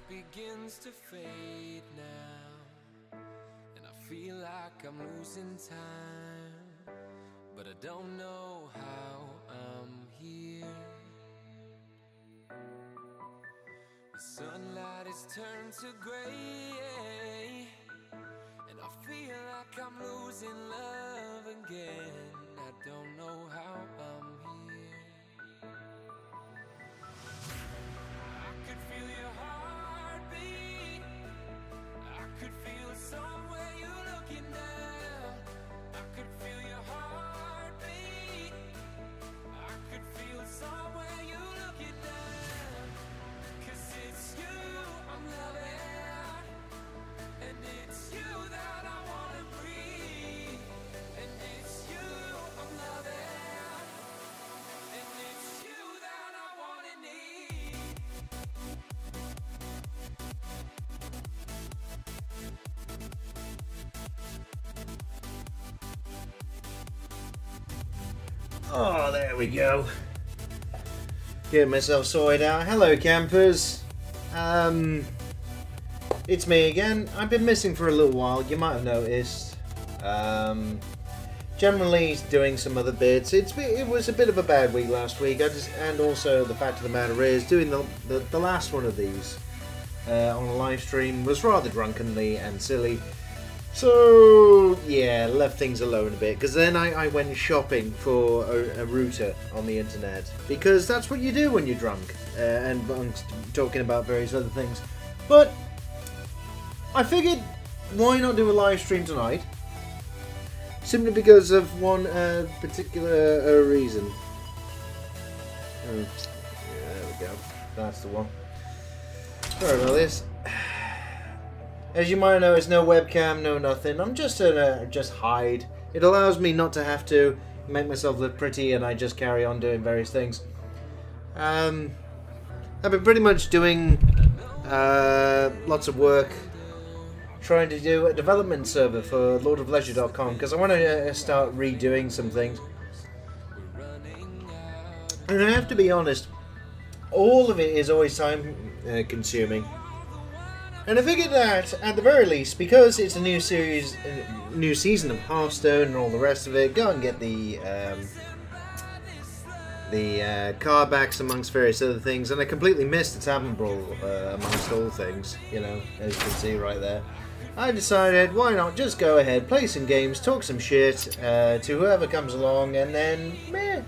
Begins to fade now, and I feel like I'm losing time, but I don't know how I'm here. The sunlight has turned to gray, and I feel like I'm losing love again. I don't know how I'm here. I could feel your heartbeat, I could feel it somewhere you're looking now. I could feel your heartbeat, I could feel it somewhere you're looking now. 'Cause it's you I'm loving, and it's you that I wanna breathe, and it's you I'm loving, and it's you that I wanna need. Oh, there we go. Getting myself sorted out. Hello, campers. It's me again. I've been missing for a little while. You might have noticed. Generally doing some other bits. It was a bit of a bad week last week. And also the fact of the matter is, doing the last one of these on a live stream was rather drunkenly and silly. So, yeah, left things alone a bit, because then I went shopping for a router on the internet, because that's what you do when you're drunk, and I'm talking about various other things. But I figured, why not do a live stream tonight? Simply because of one particular reason. Oh, yeah, there we go. That's the one. Sorry about this. As you might know, it's no webcam, no nothing. I'm just gonna hide. It allows me not to have to make myself look pretty, and I just carry on doing various things. I've been pretty much doing lots of work trying to do a development server for lordofleisure.com, because I want to start redoing some things. And I have to be honest, all of it is always time consuming. And I figured that, at the very least, because it's a new series, new season of Hearthstone and all the rest of it, go and get the card backs amongst various other things. And I completely missed the Tavern Brawl amongst all things, you know, as you can see right there. I decided, why not just go ahead, play some games, talk some shit to whoever comes along, and then,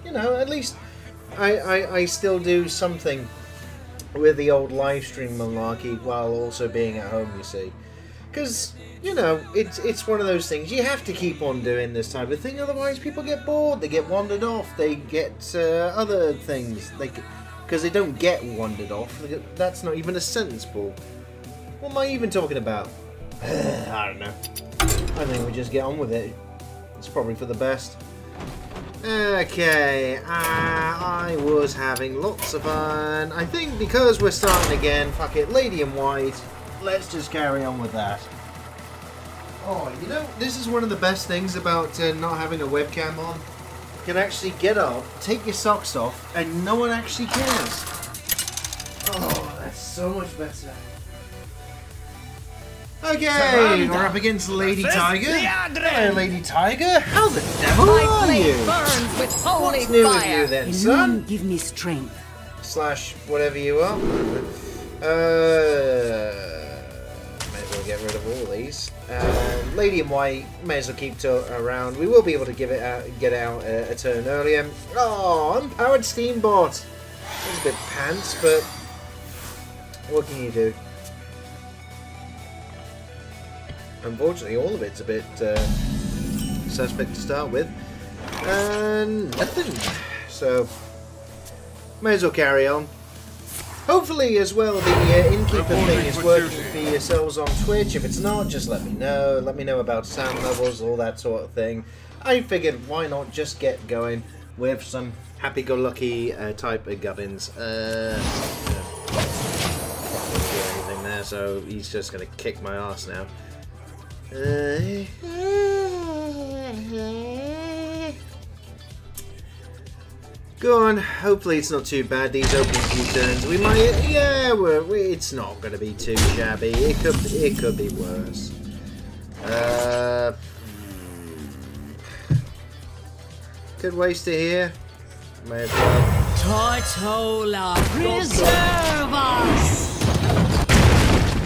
you know, at least I still do something with the old live stream malarkey while also being at home, you see. Because, you know, it's one of those things, you have to keep on doing this type of thing, otherwise people get bored, they get wandered off, they get other things, because they don't get wandered off. That's not even a sentence, Paul. What am I even talking about? I don't know. I think we just get on with it. It's probably for the best. Okay, I was having lots of fun. I think because we're starting again, fuck it, Lady in White, let's just carry on with that. Oh, you know, this is one of the best things about not having a webcam on. You can actually get up, take your socks off, and no one actually cares. Oh, that's so much better. Okay, we're up against Lady Tiger. Hello, Lady Tiger. How the devil are you? What's new with you then, son? Give me strength. Slash whatever you are. May as well get rid of all these. Lady in White, may as well keep around. We will be able to get out a turn earlier. Oh, unpowered Steambot. It's a bit pants, but what can you do? Unfortunately, all of it's a bit suspect to start with. And nothing. So, may as well carry on. Hopefully, as well, the Innkeeper thing is working for yourselves on Twitch. If it's not, just let me know. Let me know about sound levels, all that sort of thing. I figured, why not just get going with some happy-go-lucky type of gubbins. Can't really do anything there, so he's just going to kick my ass now. Go on. Hopefully it's not too bad. These opening few turns, we might. Yeah, it's not going to be too shabby. It could be worse. Good waster here. May as well. Tortola, preserve us!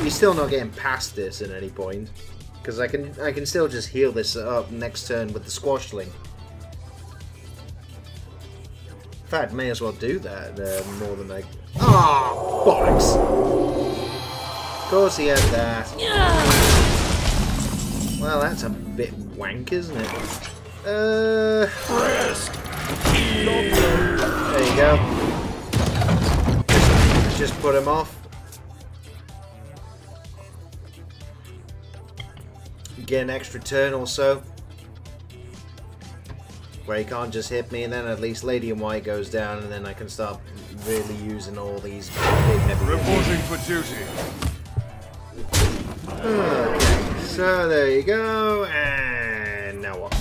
You're still not getting past this at any point, because I can still just heal this up next turn with the squashling. In fact, may as well do that more than I. Oh, bollocks! Of course he had that. Well, that's a bit wank, isn't it? There you go. Just put him off. Get an extra turn or so. Where he can't just hit me, and then at least Lady in White goes down, and then I can start really using all these big heavy reporting for duty. Okay, so there you go, and now what?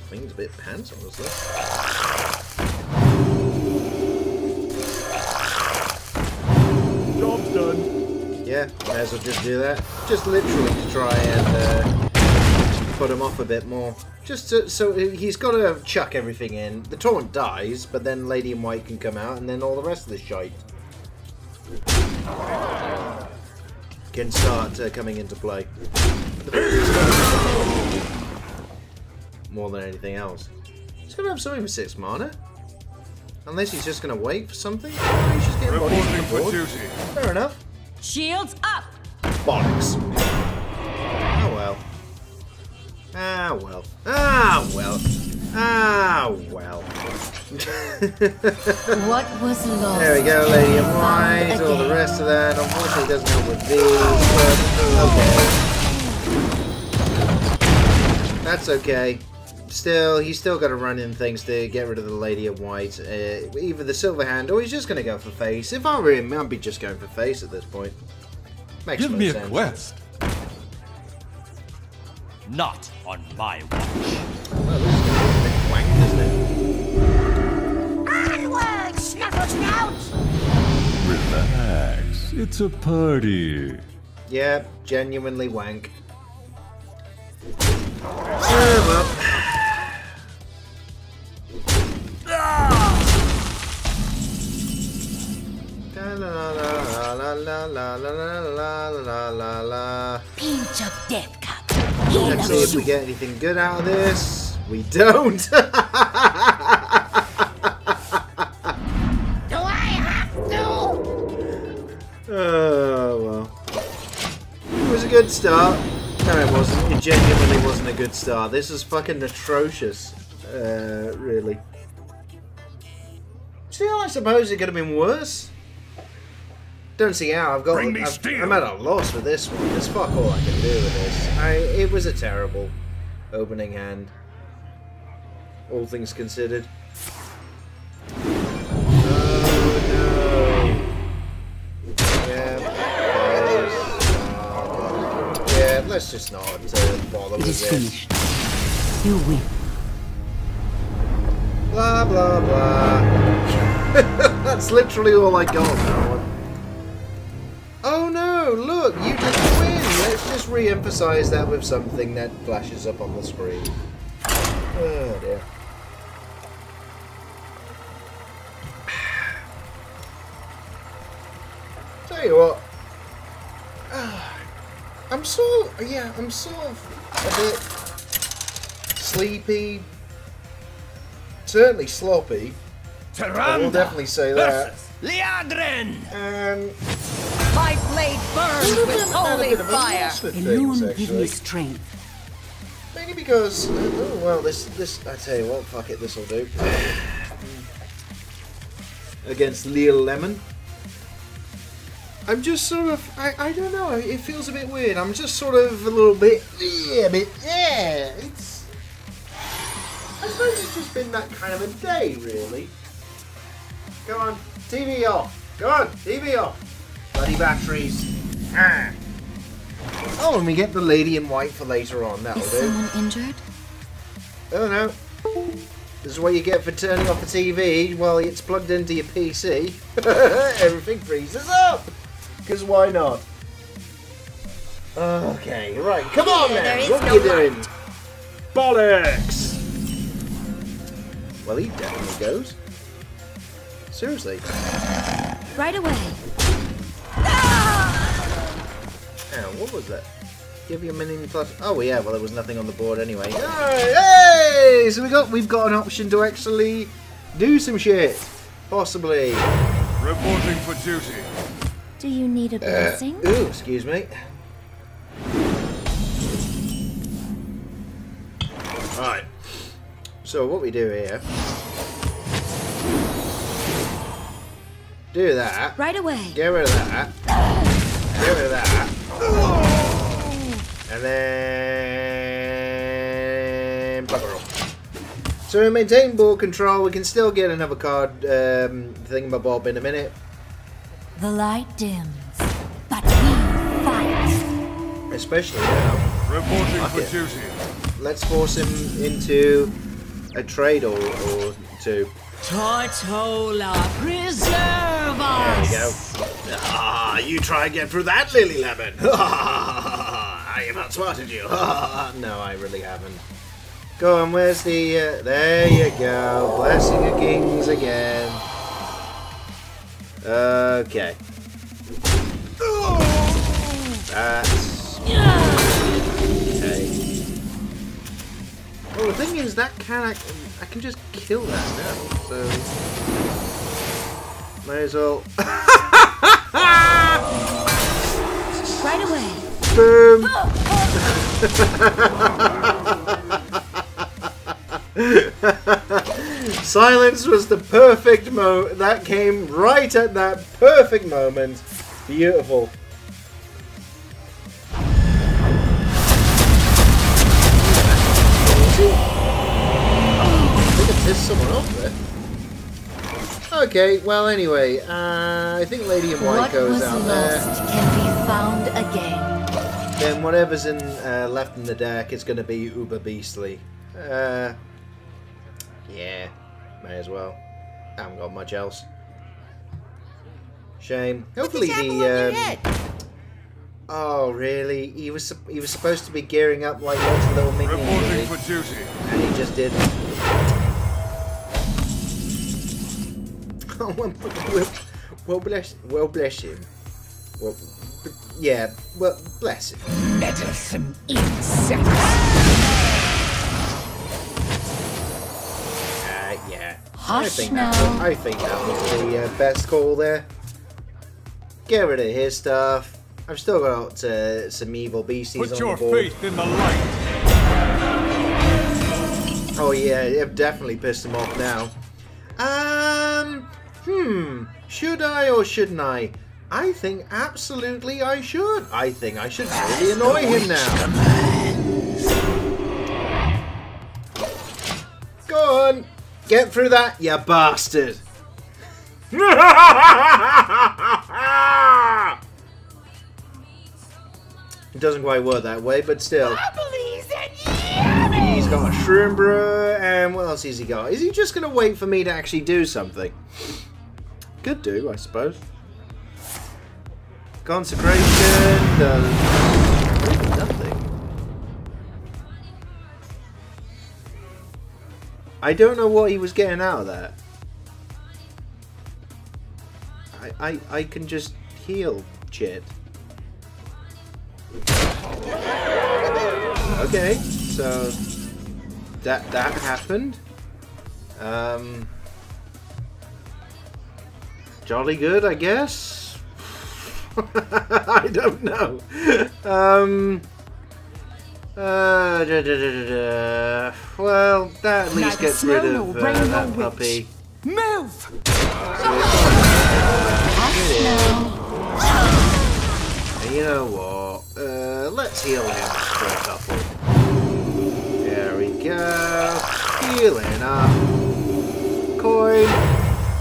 Thing's a bit pants, honestly. Job's done. Yeah, may as well just do that. Just literally to try and put him off a bit more. Just so he's got to chuck everything in. The taunt dies, but then Lady in White can come out, and then all the rest of the shite can start coming into play. More than anything else. He's going to have something for 6 mana. Unless he's just going to wait for something. He's just getting bodies on the board. Fair enough. Shields up! Bollocks. Oh well. Ah well. Ah well. Ah well. What was lost? There we go, Lady in White, all the rest of that. Unfortunately, it doesn't help with these, but okay. That's okay. Still, he's still got to run in things to get rid of the Lady in White. Either the Silver Hand, or he's just going to go for face. If I were him, I'd be just going for face at this point. Makes Give no me sense. a quest. Not on my watch. Well, this is going to be a bit wank, isn't it? Onward, Snuffle Snout! Relax. It's a party. Yeah, genuinely wank. Well. Pinch of death cup. Let's see if we get anything good out of this. We don't. Do I have to? Oh well. It was a good start. No, it wasn't. It genuinely wasn't a good start. This is fucking atrocious. Really. Still, I suppose it could have been worse. Don't see how. I'm at a loss with this one. There's fuck all I can do with this. It was a terrible opening hand. All things considered. Oh no. Yeah, let's just not bother with this. Finished. You win. Blah blah blah. That's literally all I got on that one. Oh no, look, you didn't win. Let's just re-emphasize that with something that flashes up on the screen. Oh dear. Tell you what. I'm sort of a bit sleepy. Certainly sloppy. I will definitely say that. Liadrin! And My blade burns with holy fire. Alone Give me strength. Mainly because, oh, well, this, I tell you what, fuck it, this will do. Against Lil Lemon. I'm just sort of, I don't know, it feels a bit weird. I'm just sort of a little bit, it's, I suppose it's just been that kind of a day, really. Go on, TV off. Go on, TV off. Bloody batteries. Ah. Oh, and we get the Lady in White for later on. That'll Is do. someone injured? Oh no. This is what you get for turning off the TV while it's plugged into your PC. Everything freezes up! Because why not? Okay, right, come on then! What are you doing? Bollocks! Well, he definitely goes. Seriously. Right away. Ow, what was that? Give you a mini plus. Oh yeah, well there was nothing on the board anyway. Alright, hey! So we've got an option to actually do some shit. Possibly. Reporting for duty. Do you need a blessing? Ooh, excuse me. Right. So what we do here. Do that. Right away. Get rid of that. Get rid of that. And then bugger off. So we maintain board control. We can still get another card thingamabob in a minute. The light dims, but we fight. Especially now. Reporting for duty. Let's force him into a trade or two. Tortola, preserve There we us! go. Ah, you try and get through that, Lily Lemon. I have outsmarted you. No, I really haven't. Go on, where's the... there you go. Blessing of Kings again. Okay. That's... okay. Well, the thing is, that I can just kill that now, so... May as well... Right away. Boom! Silence was the perfect that came right at that perfect moment. Beautiful. I think it pissed someone off there. Okay, well anyway, I think Lady in White goes out there. What was lost can be found again. Then whatever's in left in the deck is going to be uber beastly. Yeah, may as well. I haven't got much else. Shame. Hopefully the oh really? He was supposed to be gearing up like lots of little minions, Reporting for duty. and he just didn't. Well, bless him. Well, yeah, well, bless him. Meddlesome insects! Yeah. Hush I now. think that was the best call there. Get rid of his stuff. I've still got some evil beasties Put on your the board. faith in the light. Oh yeah, I've definitely pissed him off now. Should I or shouldn't I? I think absolutely I should. I think I should really annoy him now. Go on. Get through that, you bastard. It doesn't quite work that way, but still. He's got a shroom brew, and what else has he got? Is he just going to wait for me to actually do something? Could do, I suppose. Consecration does nothing. I don't know what he was getting out of that. I can just heal shit. Okay, so that happened. Jolly good, I guess. I don't know. Well, that at least gets rid of that puppy. Move! And you know what? Let's heal him for a couple. There we go. Healing up. Coin.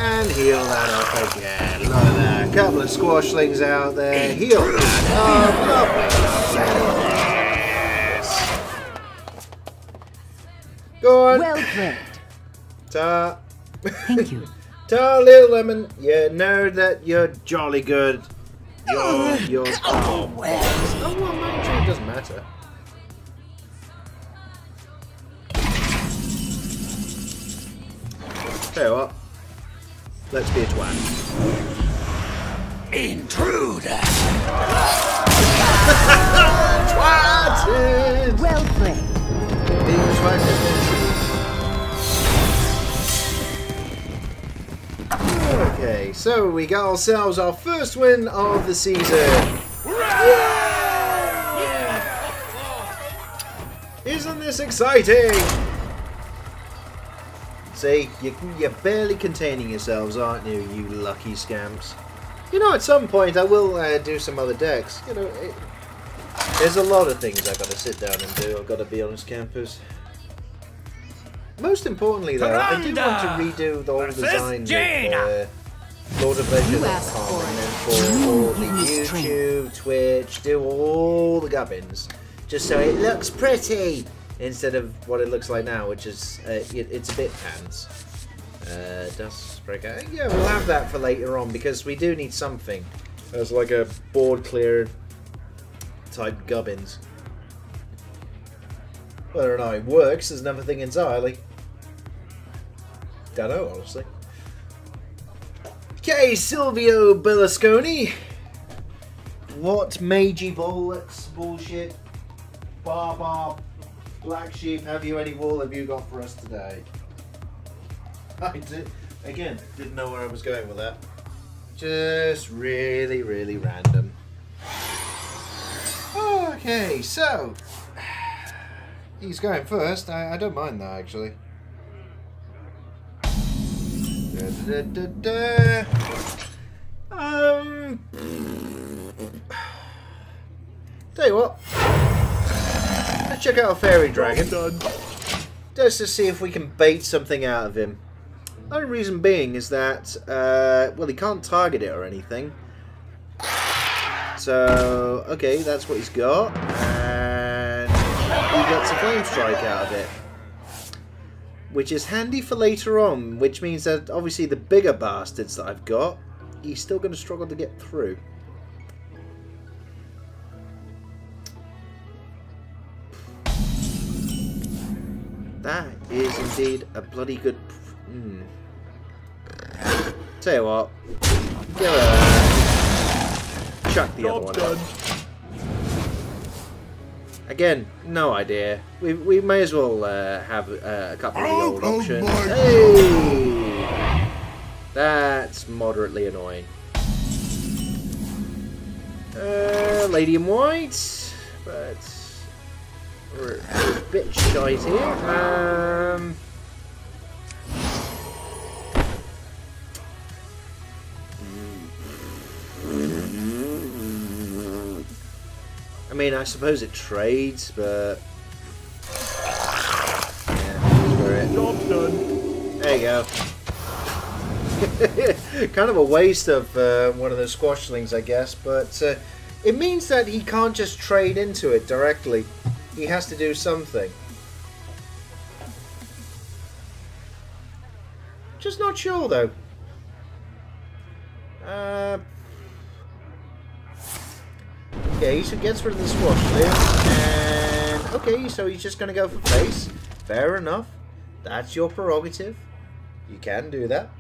And heal that up again. Look at that. A couple of squashlings out there. Heal that up. Lovely. Go on. Well played. Ta. Thank you. Ta, little lemon. You know that you're jolly good. You're. Oh, well, mind you, it doesn't matter. Tell you what. Let's be a twat. Intruder! Twatted! Well played. Being twatted. Okay, so we got ourselves our first win of the season. Isn't this exciting? See, you're barely containing yourselves, aren't you, you lucky scamps? You know, at some point I will do some other decks. You know, there's a lot of things I've got to sit down and do, I've got to be honest, campers. Most importantly, though, I do want to redo the whole design of Lord of Legends.com and then for all the YouTube, Twitch, do all the gubbins, just so it looks pretty instead of what it looks like now, which is it's a bit pants. Dust breaker. Yeah, we'll have that for later on because we do need something as like a board clear type gubbins. Whether or not it works is another thing entirely. Don't know, honestly. Okay, Silvio Berlusconi. What magey bollocks bullshit? Black sheep, have you any wool have you got for us today? I didn't know where I was going with that. Just really, really random. Okay, so he's going first. I don't mind that actually. Tell you what. Let's check out a fairy dragon. Just to see if we can bait something out of him. The only reason being is that, well, he can't target it or anything. So, okay, that's what he's got. And he gets a flame strike out of it. Which is handy for later on, which means that obviously the bigger bastards that I've got, he's still going to struggle to get through. That is indeed a bloody good... Tell you what, chuck the other one up. Again, no idea. We may as well have a couple of the old options. Hey! That's moderately annoying. Lady in white, but we're a bit shite here. I mean, I suppose it trades, but yeah, job's done. There you go. Kind of a waste of one of those squashlings, I guess, but it means that he can't just trade into it directly. He has to do something. Just not sure, though. Okay, so gets rid of the squashling, and okay, so he's just going to go for face. Fair enough. That's your prerogative. You can do that.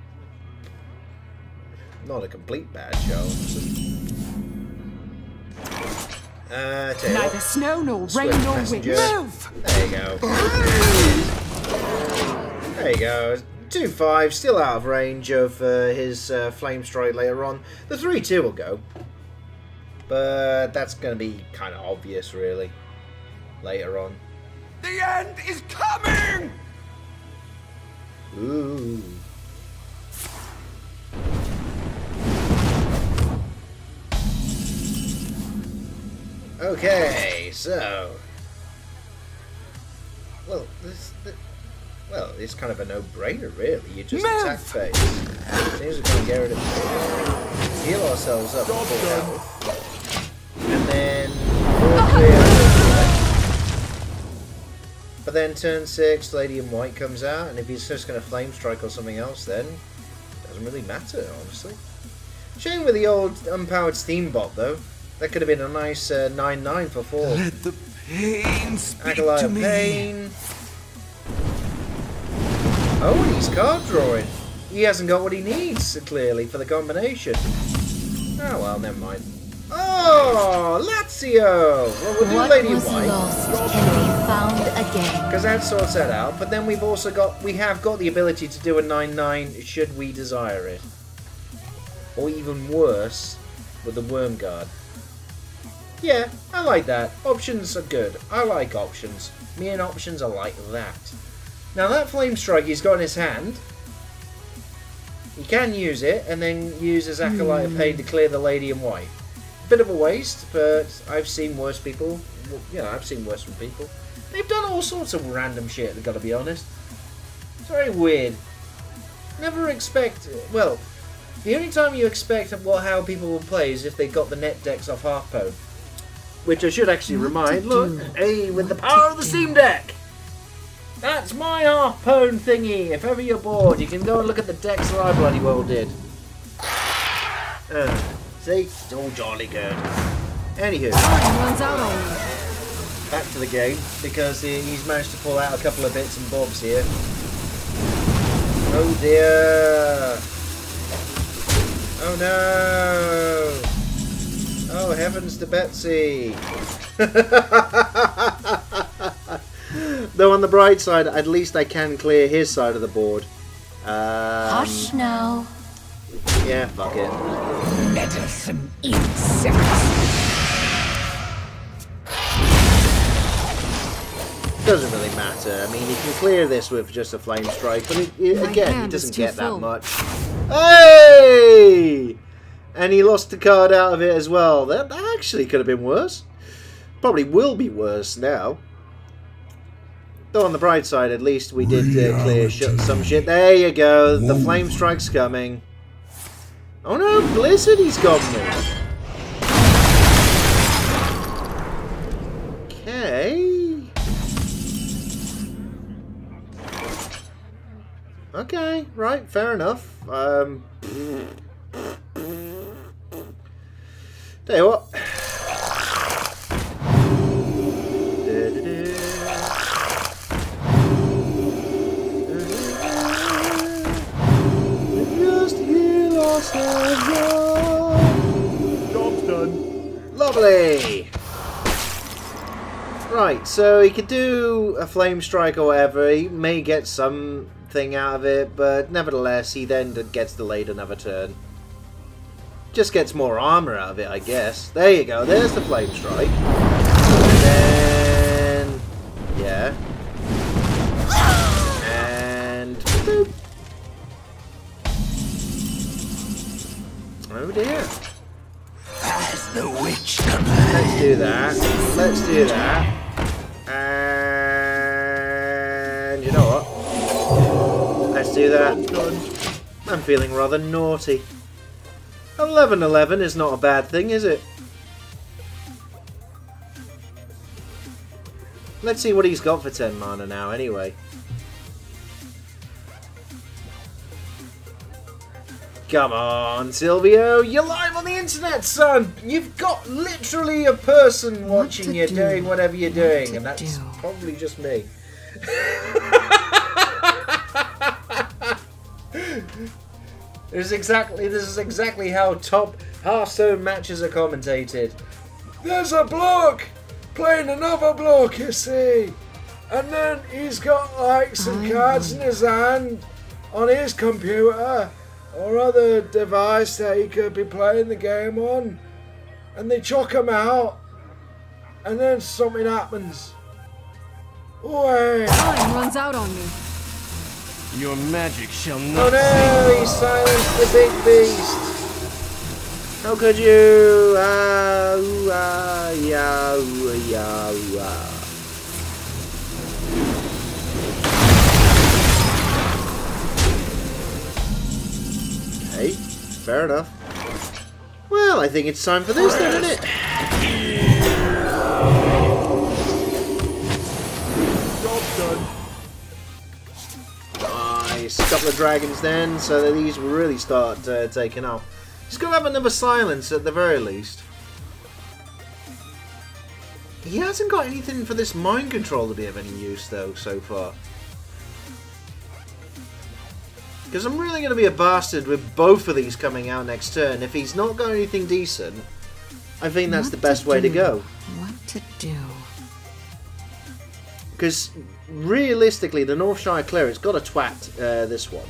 Not a complete bad show, obviously. Neither snow nor rain nor wind. Move! There you go. There you go. 2-5, still out of range of his flame strike later on. The 3-2 will go. But that's going to be kind of obvious, really, later on. The end is coming! Ooh. Okay, so... Well, it's kind of a no-brainer, really. You just attack face. Seems we're going to get rid of it. Heal ourselves up full health. And then... But then turn 6, Lady in White comes out, and if he's just going to Flame Strike or something else, then it doesn't really matter, honestly. Shame with the old unpowered Steam bot, though. That could have been a nice 9-9 for 4. Let the pain speak Acolyte to of me. Pain. Oh, and he's card drawing. He hasn't got what he needs, clearly, for the combination. Oh, well, never mind. Oh, Lazio! Well, we'll do What Lady in was White. lost can be found again. Because that sorts that out. But then we have got the ability to do a 9-9 should we desire it. Or even worse, with the Worm Guard. Yeah, I like that. Options are good. I like options. Me and options are like that. Now that Flame Strike he's got in his hand, he can use it and then use his Acolyte of Pain to clear the Lady in White. Bit of a waste, but I've seen worse people. Yeah, I've seen worse from people. They've done all sorts of random shit, I've got to be honest. It's very weird. Never expect... Well, the only time you expect how people will play is if they got the net decks off Hearthstone. Which I should actually remind, look, hey, with the power of the Steam Deck! That's my Hearthstone thingy! If ever you're bored, you can go and look at the decks that I bloody well did. See? It's all jolly good. Anywho, Runs out on you. back to the game, because he's managed to pull out a couple of bits and bobs here. Oh dear! Oh no! Oh heavens to Betsy! Though on the bright side, at least I can clear his side of the board. Hush now. Yeah, fuck it. Meddlesome insects. Doesn't really matter. I mean, he can clear this with just a Flame Strike, but again, he doesn't get that much. Hey! And he lost the card out of it as well. That actually could have been worse. Probably will be worse now. Though on the bright side, at least we did clear some shit. There you go. The Flame Strike's coming. Oh no, Blizzard, he's got me. Okay. Okay, right, fair enough. Tell you what. Just heal ourselves up. Job's done. Lovely. Right, so he could do a Flame Strike or whatever. He may get something out of it, but nevertheless, he then gets delayed another turn. Just gets more armor out of it, I guess. There you go. There's the Flame Strike. And then... yeah. And... boop. Oh dear. As the witch Let's do that. Let's do that. And... you know what? Let's do that. I'm feeling rather naughty. 11-11 is not a bad thing, is it? Let's see what he's got for 10 mana now, anyway. Come on, Silvio! You're live on the internet, son! You've got literally a person watching you doing whatever you're doing, and that's probably just me. This is exactly how top Hearthstone matches are commentated. There's a bloke playing another bloke, you see, and then he's got like some cards in his hand on his computer or other device that he could be playing the game on, and they chuck him out, and then something happens. Away. Time runs out on you. Your magic shall Oh not no, he silenced the big beast! How could you? Okay, fair enough. Well, I think it's time for this then, isn't it? Job done. next couple of dragons then, so that these will really start taking off. He's got to have another silence at the very least. He hasn't got anything for this mind control to be of any use though so far. Because I'm really going to be a bastard with both of these coming out next turn. If he's not got anything decent, I think that's the best way to go. What to do? Because realistically, the Northshire Cleric's got to twat this one.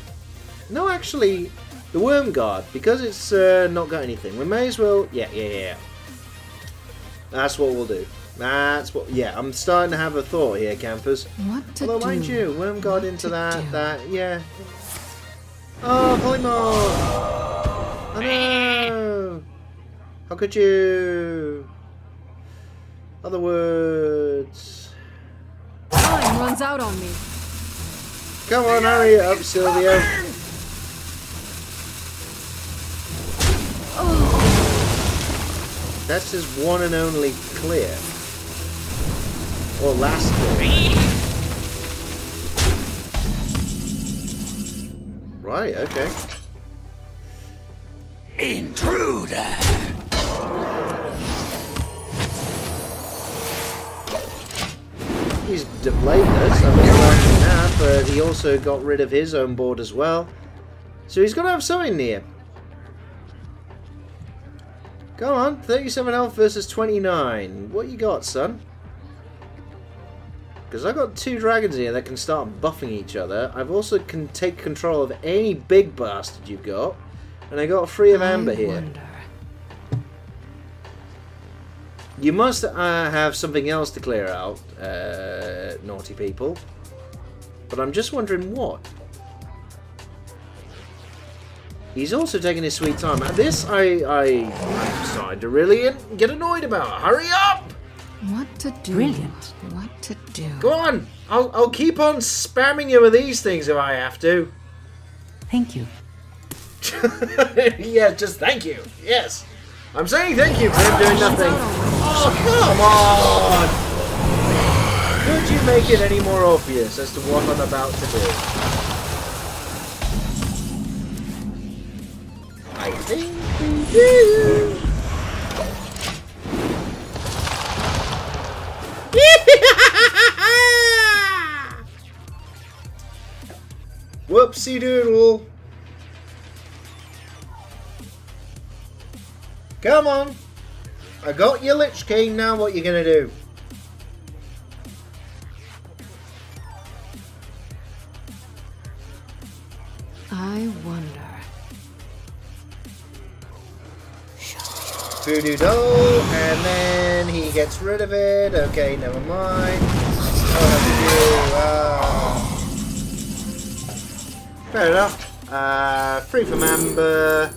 No, actually, the Worm Guard, because it's not got anything, we may as well... Yeah. That's what we'll do. That's what... Yeah, I'm starting to have a thought here, campers. What to do? Although, mind you, Worm Guard What into to that, do? yeah. Oh, Polymorph! Oh no! How could you? Other words. Time runs out on me. Come on, hurry up, Silvio. That's his one and only clear. Or last clear. Right, okay. Intruder! He's deplayed us, I mean, that, but he also got rid of his own board as well. So he's got to have something near. Come on, 37 health versus 29. What you got, son? Because I've got 2 dragons here that can start buffing each other. I've also can take control of any big bastard you've got. And I got 3 of Amber here. Wonder. You must have something else to clear out, naughty people. But I'm just wondering what. He's also taking his sweet time. And this I'm starting to really get annoyed about. Hurry up! What to do? Brilliant. What to do? Go on! I'll keep on spamming you with these things if I have to. Thank you. Yeah, just thank you. Yes. I'm saying thank you for him doing nothing. Oh, come on! Could you make it any more obvious as to what I'm about to do? I think we do. Whoopsie doodle. Come on. I got your Lich King, now what you gonna do? I wonder. Voodoo doll, and then he gets rid of it. Okay, never mind. Oh, fair enough. Free from Amber.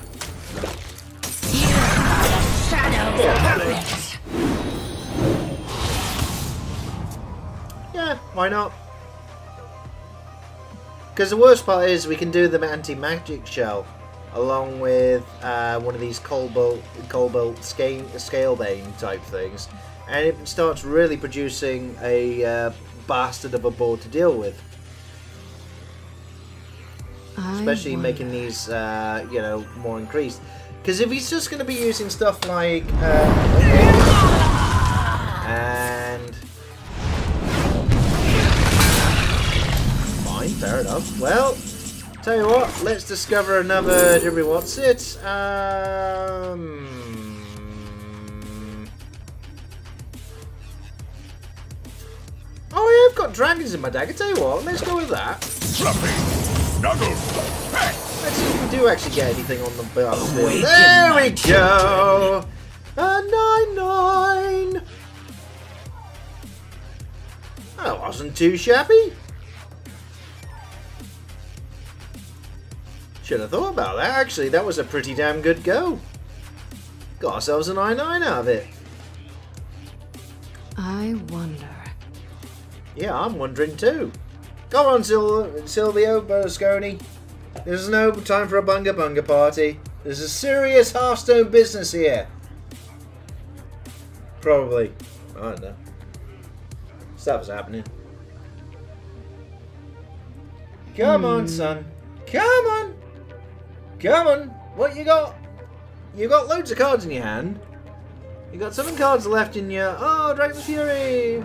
Yeah, why not? Because the worst part is we can do the anti-magic shell along with one of these cobalt scalebane type things, and it starts really producing a bastard of a board to deal with. Especially making these, you know, more increased. Because if he's just going to be using stuff like, and fine, fair enough. Well, tell you what, let's discover another. Did we what's it? Oh, yeah, I've got dragons in my deck. I tell you what, let's go with that. Fluffy! Snuggle! Pack! Let's see if we do actually get anything on the battlefield. There we go! A 9/9! That wasn't too shabby. Should have thought about that. Actually, that was a pretty damn good go. Got ourselves a 9/9 out of it. I wonder. Yeah, I'm wondering too. Come on, Silvio Berlusconi. There's no time for a bunga bunga party. There's a serious Hearthstone business here. Probably. I don't know. Stuff's happening. Come on, son. Come on! Come on! What you got? You got loads of cards in your hand. You got 7 cards left in your... Oh, Dragon's Fury!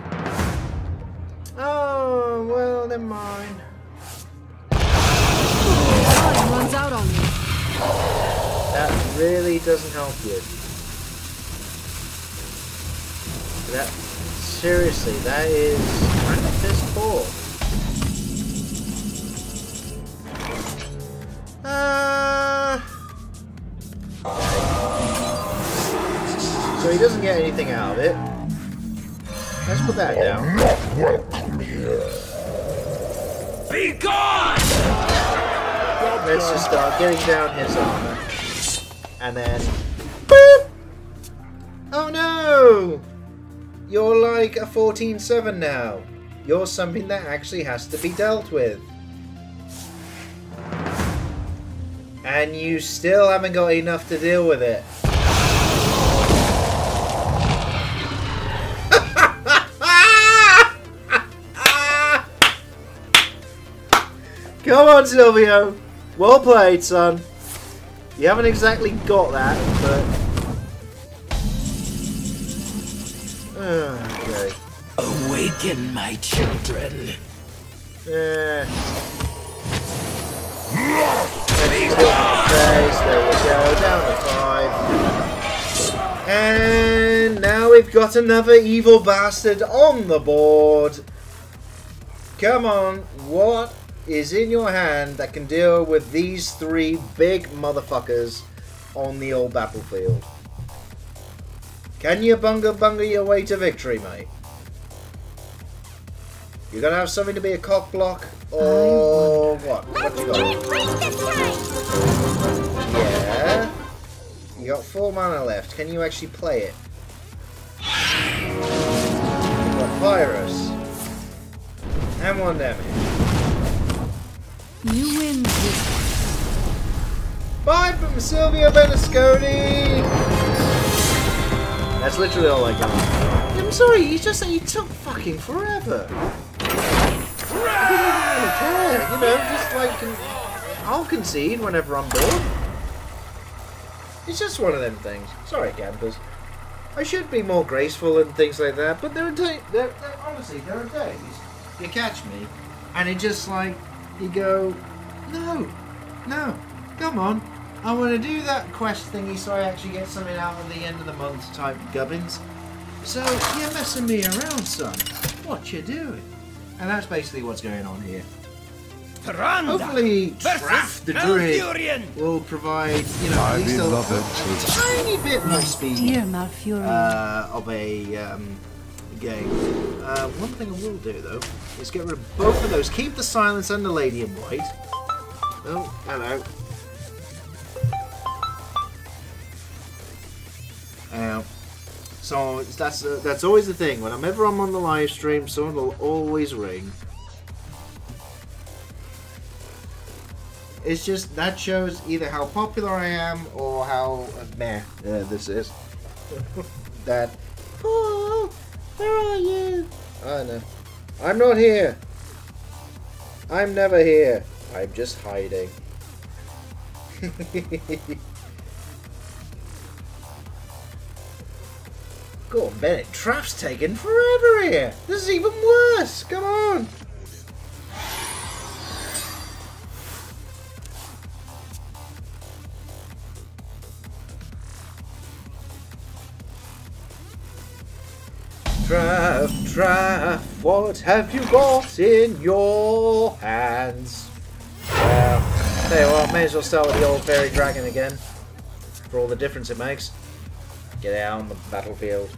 Oh, well, never mind. Time runs out on me. That really doesn't help you. That, seriously, that is kind of piss poor. So he doesn't get anything out of it. Let's put that down. Be gone! Let's just start getting down his armor. And then... Boop! Oh no! You're like a 14-7 now. You're something that actually has to be dealt with. And you still haven't got enough to deal with it. Come on, Silvio. Well played, son. You haven't exactly got that, but... Okay. Awaken, my children. There we go, down to 5. And now we've got another evil bastard on the board. Come on, what is in your hand that can deal with these 3 big motherfuckers on the old battlefield? Can you bunga your way to victory, mate? You're gonna have something to be a cock block, or what? What you got? Yeah. You got 4 mana left. Can you actually play it? You got Virus. And 1 damage. You win this one. Bye from Silvio Berlusconi! That's literally all I got. I'm sorry, you just say you took fucking forever. I don't really care, you know, just like, I'll concede whenever I'm bored. It's just one of them things. Sorry, campers. I should be more graceful and things like that, but there are days, honestly, there are days you catch me, and it just like, you go, no, come on. I want to do that quest thingy so I actually get something out at the end of the month type gubbins. So, you're messing me around, son. What you doing? And that's basically what's going on here. Hopefully, Traff the Druid will provide, you know, at least a tiny bit more speed Dear Malfurion. of a game. One thing I will do, though, is get rid of both of those. Keep the silence and the lady in white. Oh, hello. So that's always the thing. Whenever I'm on the live stream, someone will always ring. It's just that shows either how popular I am or how meh this is. That. Oh, where are you? I know. I'm not here. I'm never here. I'm just hiding. Go on, Bennett. Traff's taking forever here. This is even worse. Come on. Traff, what have you got in your hands? Well, tell you what, may as well start with the old fairy dragon again. For all the difference it makes. Get out on the battlefield.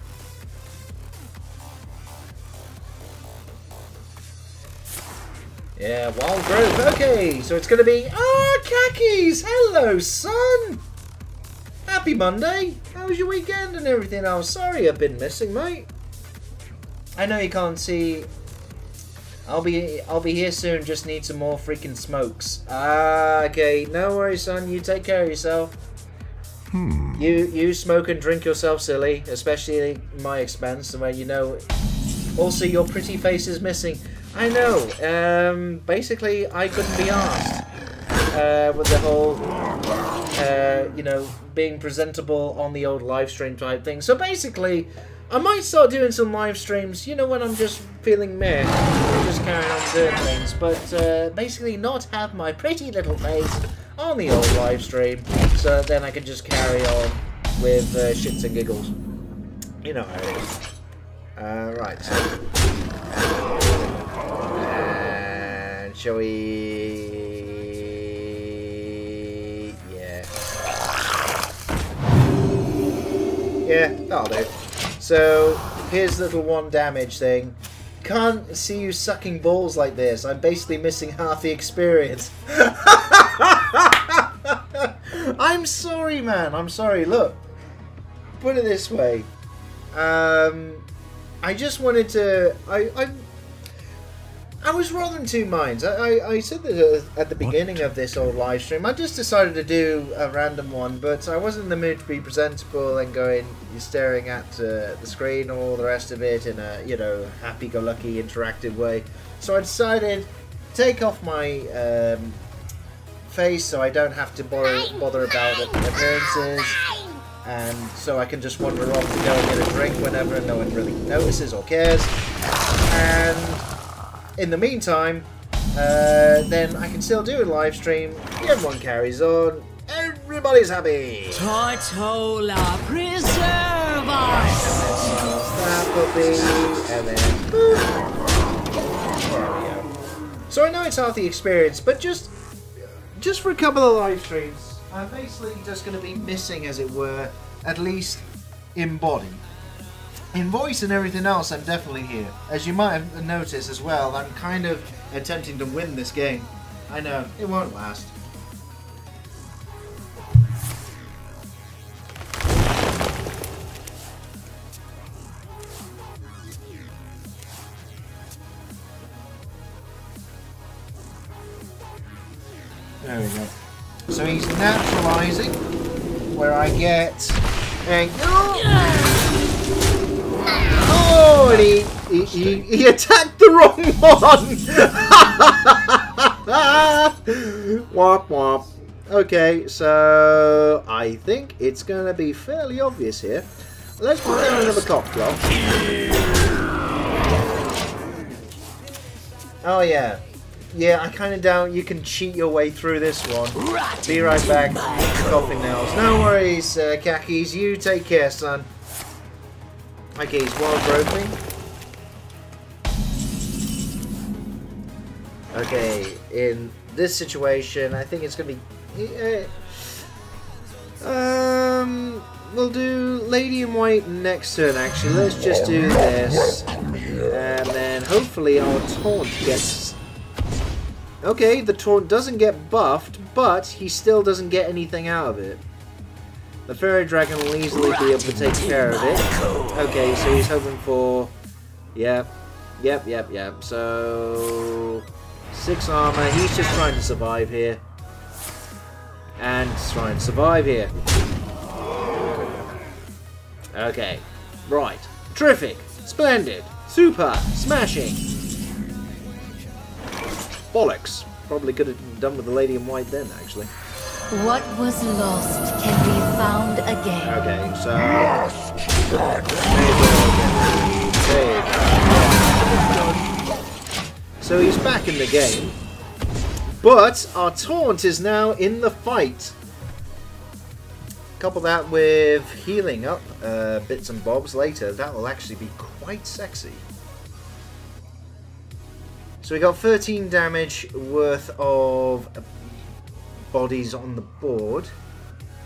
Yeah, wild growth. Okay, so it's going to be... Oh, Khakis! Hello, son! Happy Monday! How was your weekend and everything else? Sorry I've been missing, mate. I know you can't see. I'll be here soon. Just need some more freaking smokes. Okay. No worries, son. You take care of yourself. You smoke and drink yourself silly, especially at my expense, where you know. Also, your pretty face is missing. I know. Basically, I couldn't be asked. with the whole, you know, being presentable on the old live stream type thing. So basically, I might start doing some live streams, you know, when I'm just feeling meh, just carrying on doing things. But basically not have my pretty little face on the old live stream, so then I can just carry on with shits and giggles. You know how it is. Right, so... And shall we... Yeah. Yeah, that'll do. So, here's the little 1 damage thing. Can't see you sucking balls like this. I'm basically missing half the experience. I'm sorry, man. I'm sorry. Look, put it this way. I just wanted to... I was rather in two minds. I said that at the beginning of this old live stream. I just decided to do a random one, but I wasn't in the mood to be presentable and going, staring at the screen and all the rest of it in a, you know, happy-go-lucky interactive way. So I decided to take off my face so I don't have to bother about appearances, and so I can just wander off to go and get a drink whenever and no one really notices or cares. And in the meantime, then I can still do a live stream. Everyone carries on. Everybody's happy. Tortola, preserve us. That puppy, and then boop. There we go. So I know it's half the experience, but just for a couple of live streams, I'm basically just going to be missing, as it were, at least in body. In voice and everything else, I'm definitely here. As you might have noticed as well, I'm kind of attempting to win this game. I know, it won't last. There we go. So he's naturalizing, where I get a... Oh, and he attacked the wrong one! Womp womp. Okay, so I think it's going to be fairly obvious here. Let's put down another cock block. Oh yeah. Yeah, I kind of doubt you can cheat your way through this one. Be right back. Coughing nails. No worries, Khakis. You take care, son. Okay, he's wild groping. Okay, in this situation, I think it's gonna be. We'll do Lady in White next turn. Actually, let's just do this, and then hopefully our taunt gets. Okay, the taunt doesn't get buffed, but he still doesn't get anything out of it. The fairy dragon will easily be able to take care of it. Okay, so he's hoping for... Yep. So... 6 armor. He's just trying to survive here. And trying to survive here. Okay. Right. Terrific. Splendid. Super. Smashing. Bollocks. Probably could have done with the Lady in White then, actually. What was lost can be found again. Okay, so... So he's back in the game. But our taunt is now in the fight. Couple that with healing up bits and bobs later. That will actually be quite sexy. So we got 13 damage worth of bodies on the board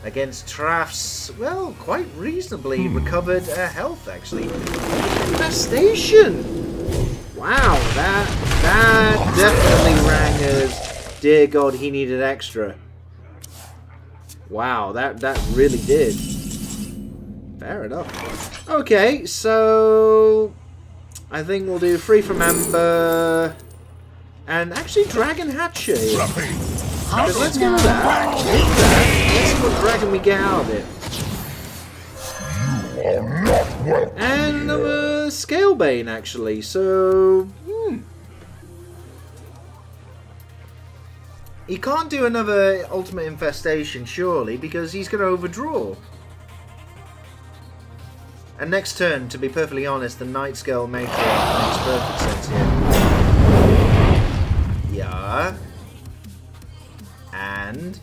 against Traff's, well, quite reasonably recovered health, actually. Infestation! Wow, that definitely rang as, dear God, he needed extra. Wow, that really did. Fair enough. Okay, so I think we'll do Free from Ember and actually Dragon Hatcher here. Because let's go with that. Let's see what dragon we get out of it. And another Scalebane, actually. So, He can't do another ultimate infestation, surely, because he's going to overdraw. And next turn, to be perfectly honest, the Night Scale Matriarch makes perfect sense here. Yeah. And...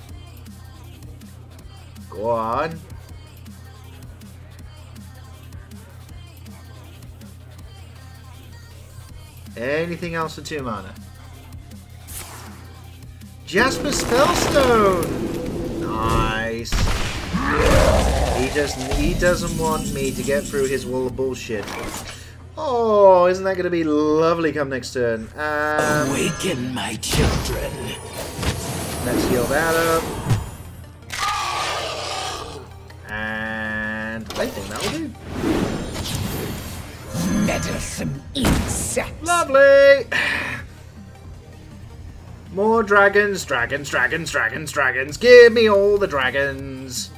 go on. Anything else for 2 mana? Jasper Spellstone! Nice. He doesn't want me to get through his wall of bullshit. Oh, isn't that going to be lovely come next turn? Awaken my children. Let's heal that up. And I think that'll do. Meddlesome insects. Lovely! More dragons, dragons, dragons, dragons, dragons. Give me all the dragons.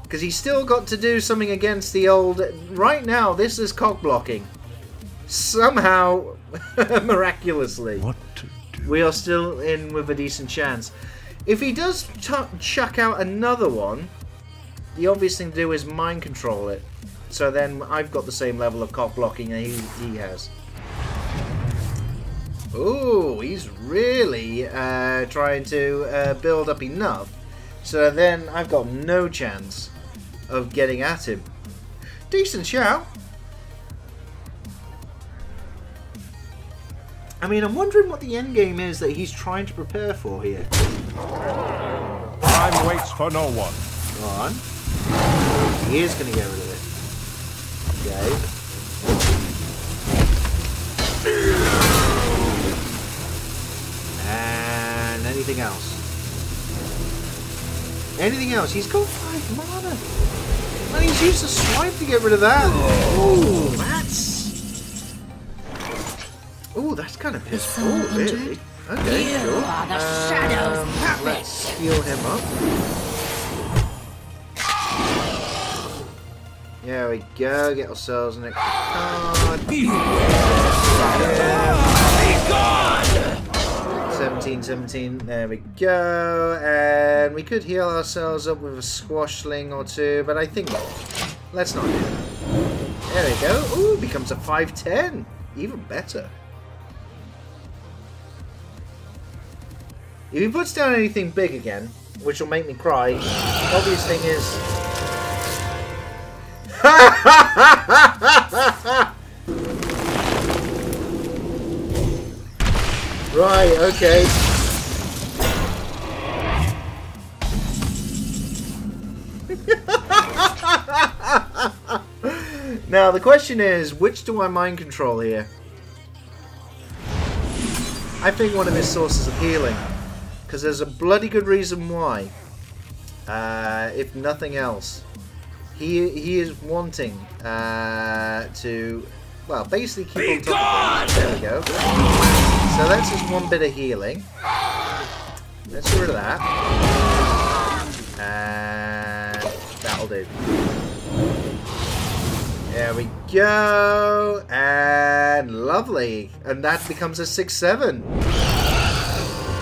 Because he's still got to do something against the old... Right now, this is cock blocking. Somehow, miraculously, What to do? we are still in with a decent chance. If he does chuck out another one, the obvious thing to do is mind control it. So then I've got the same level of cock blocking that he has. Ooh, he's really trying to build up enough. So then I've got no chance of getting at him. Decent shout. I mean, I'm wondering what the end game is that he's trying to prepare for here. Time waits for no one. Go on. He is going to get rid of it. Okay. And anything else? Anything else? He's got 5 mana. And he's used a swipe to get rid of that. Ooh, that's kind of piss poor, really. Okay, You sure. are the shadow's puppet. Let's heal him up. There we go. Get ourselves an extra card. 17. There we go. And we could heal ourselves up with a squashling or two, but I think not. Let's not do that. There we go. Ooh, becomes a 5/10. Even better. If he puts down anything big again, which will make me cry, the obvious thing is... Right, okay. Now, the question is, which do I mind control here? I think one of his sources of healing. Because there's a bloody good reason why. If nothing else. He is wanting to, well, basically keep on top of things. There we go. So that's just one bit of healing. Let's get rid of that. And that'll do. There we go. And lovely. And that becomes a 6/7.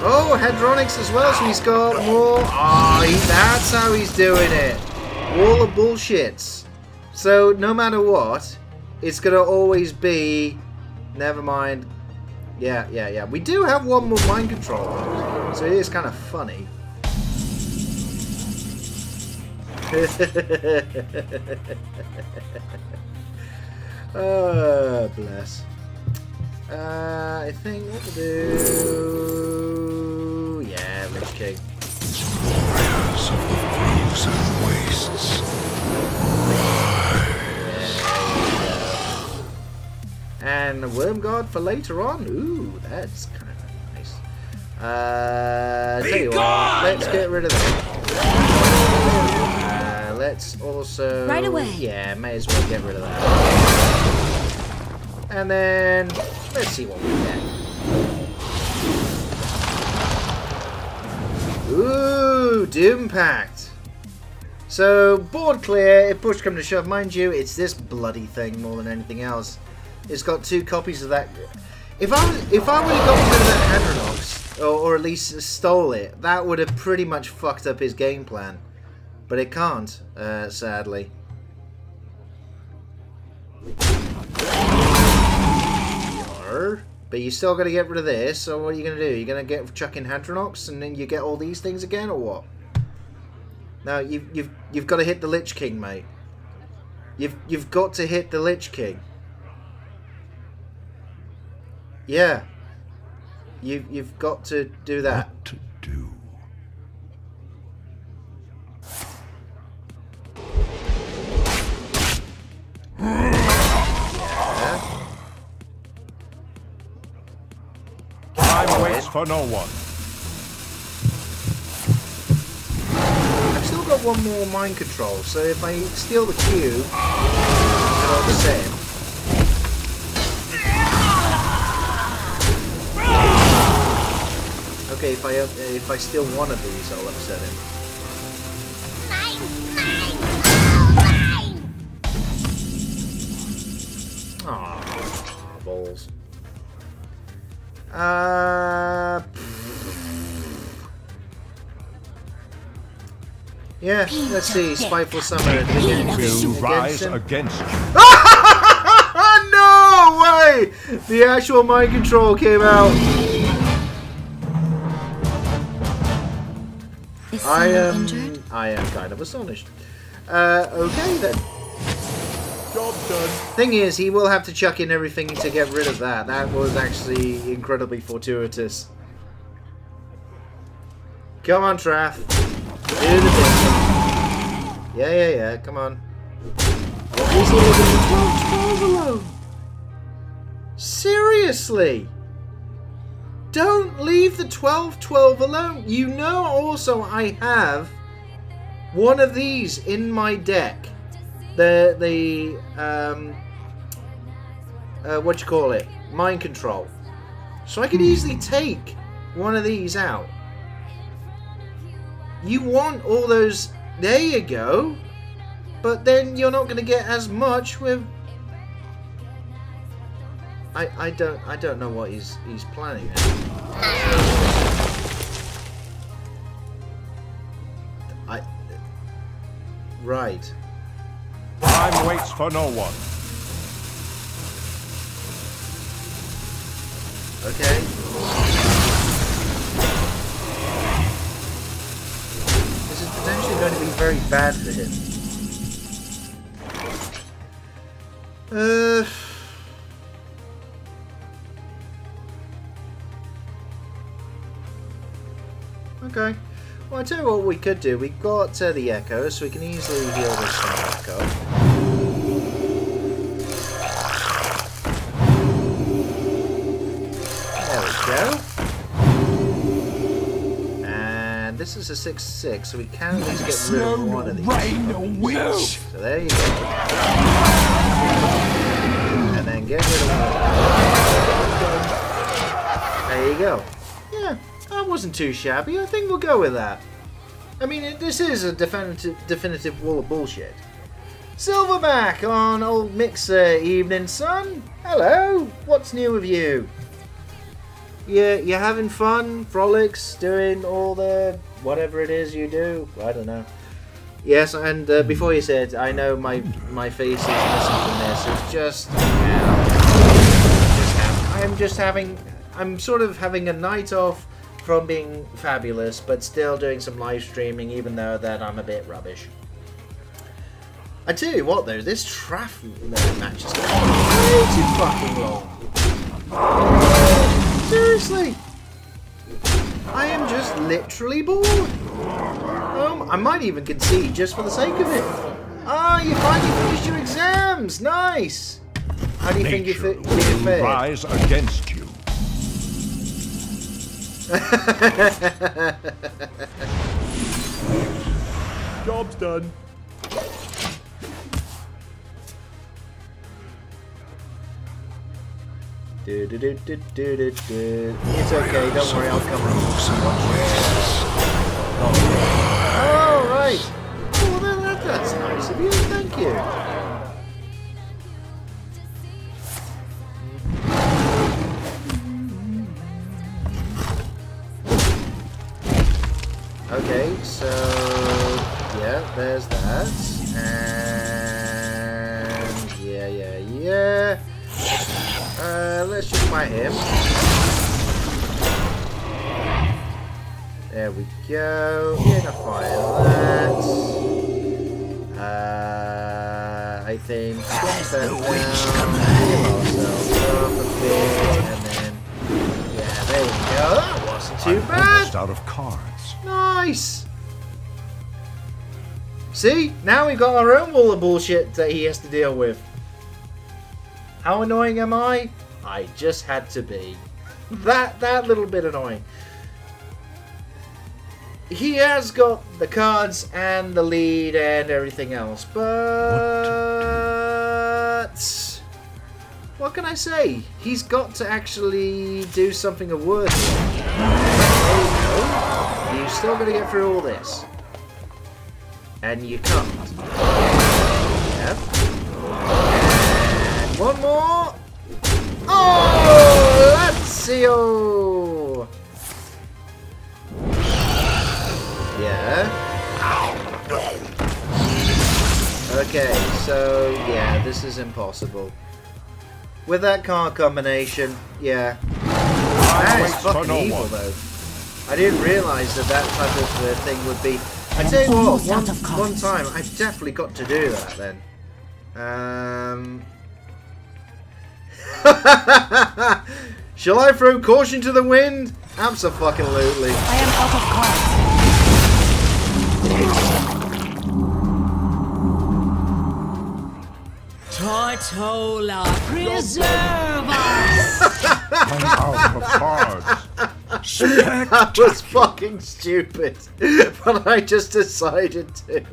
Oh, Hadronics as well, so he's got more. Oh, that's how he's doing it. Wall of bullshits. So no matter what, it's gonna always be. Never mind. Yeah. We do have one more mind control, so it is kind of funny. Oh, bless. I think what we'll do. Yeah, Lich King. Prayers of the frozen wastes. And the Worm Guard for later on. Ooh, that's kind of nice. Tell you what, let's get rid of that. Let's also... Right away. Yeah, may as well get rid of that. And then, let's see what we get. Ooh, Doom Pact. So, board clear, if push comes to shove. Mind you, it's this bloody thing more than anything else. It's got 2 copies of that. If I would have gotten rid of that Hadronox, or at least stole it, that would have pretty much fucked up his game plan. But it can't, sadly. But you still got to get rid of this, so what are you going to do? You're going to get chucking Hadronox and then you get all these things again, or what? No, you've got to hit the Lich King, mate. You've got to hit the Lich King. Yeah. You've got to do that. What to do? Yeah. Waits for no one. I've still got one more mind control, so if I steal the cube and all the same. Okay, if I steal one of these, I'll upset him. Aww, balls. Yeah, let's see. Spiteful Summer at the beginning. Will rise against you. No way! The actual mind control came out. I am kind of astonished. Okay then. Job done. Thing is, he will have to chuck in everything to get rid of that. That was actually incredibly fortuitous. Come on, Traff. Do the thing. Yeah. Come on. He's leaving the 12-12 alone. Seriously. Don't leave the 12-12 alone. You know also I have one of these in my deck. What you call it? Mind control. So I could easily take one of these out. You want all those... There you go. But then you're not going to get as much with... I don't know what he's planning now. Right. Time waits for no one. Okay. This is potentially going to be very bad for him. Okay. Well, I tell you what we could do. We've got the Echo, so we can easily heal this one back up. There we go. And this is a 6/6, so we can at least get rid of one of these. So there you go. And then get rid of one. There you go. Yeah. That wasn't too shabby. I think we'll go with that. I mean, this is a definitive wall of bullshit. Silverback on old Mixer. Evening, son. Hello. What's new with you? You having fun? Frolics? Doing all the whatever it is you do? I don't know. Yes, and before you said, I know my face is missing from this. It's just... I'm sort of having a night off from being fabulous, but still doing some live streaming, even though that I'm a bit rubbish. I tell you what, though, this Traff match is way too fucking long. Seriously, I am just literally bored. I might even concede just for the sake of it. Ah, you finally finished your exams. Nice. How do you think you fared? Rise against you. Job's done. It's okay, don't worry, I'll come Oh, right. Oh, well, that's nice of you, thank you. There's that. And yeah. Let's just fight him. There we go. Gonna fire that. I think drop that down, heal ourselves up a bit, and then there we go. That wasn't too bad. Almost out of cards. Nice. See, now we've got our own wall of bullshit that he has to deal with. How annoying am I? I just had to be. That little bit annoying. He has got the cards and the lead and everything else, but what can I say? He's got to actually do something of worth. You're still going to get through all this. And you can't. Yep. And one more. Oh, Lazio! Yeah. Okay, so yeah, this is impossible. With that card combination, yeah. That is fucking evil, though. I didn't realise that type of thing would be. I tell you what, one time I've definitely got to do that then. Shall I throw caution to the wind? Abso-fucking-lutely. I am out of cards. Tortola, preserve us! I'm out of cards. That was fucking stupid, but I just decided to.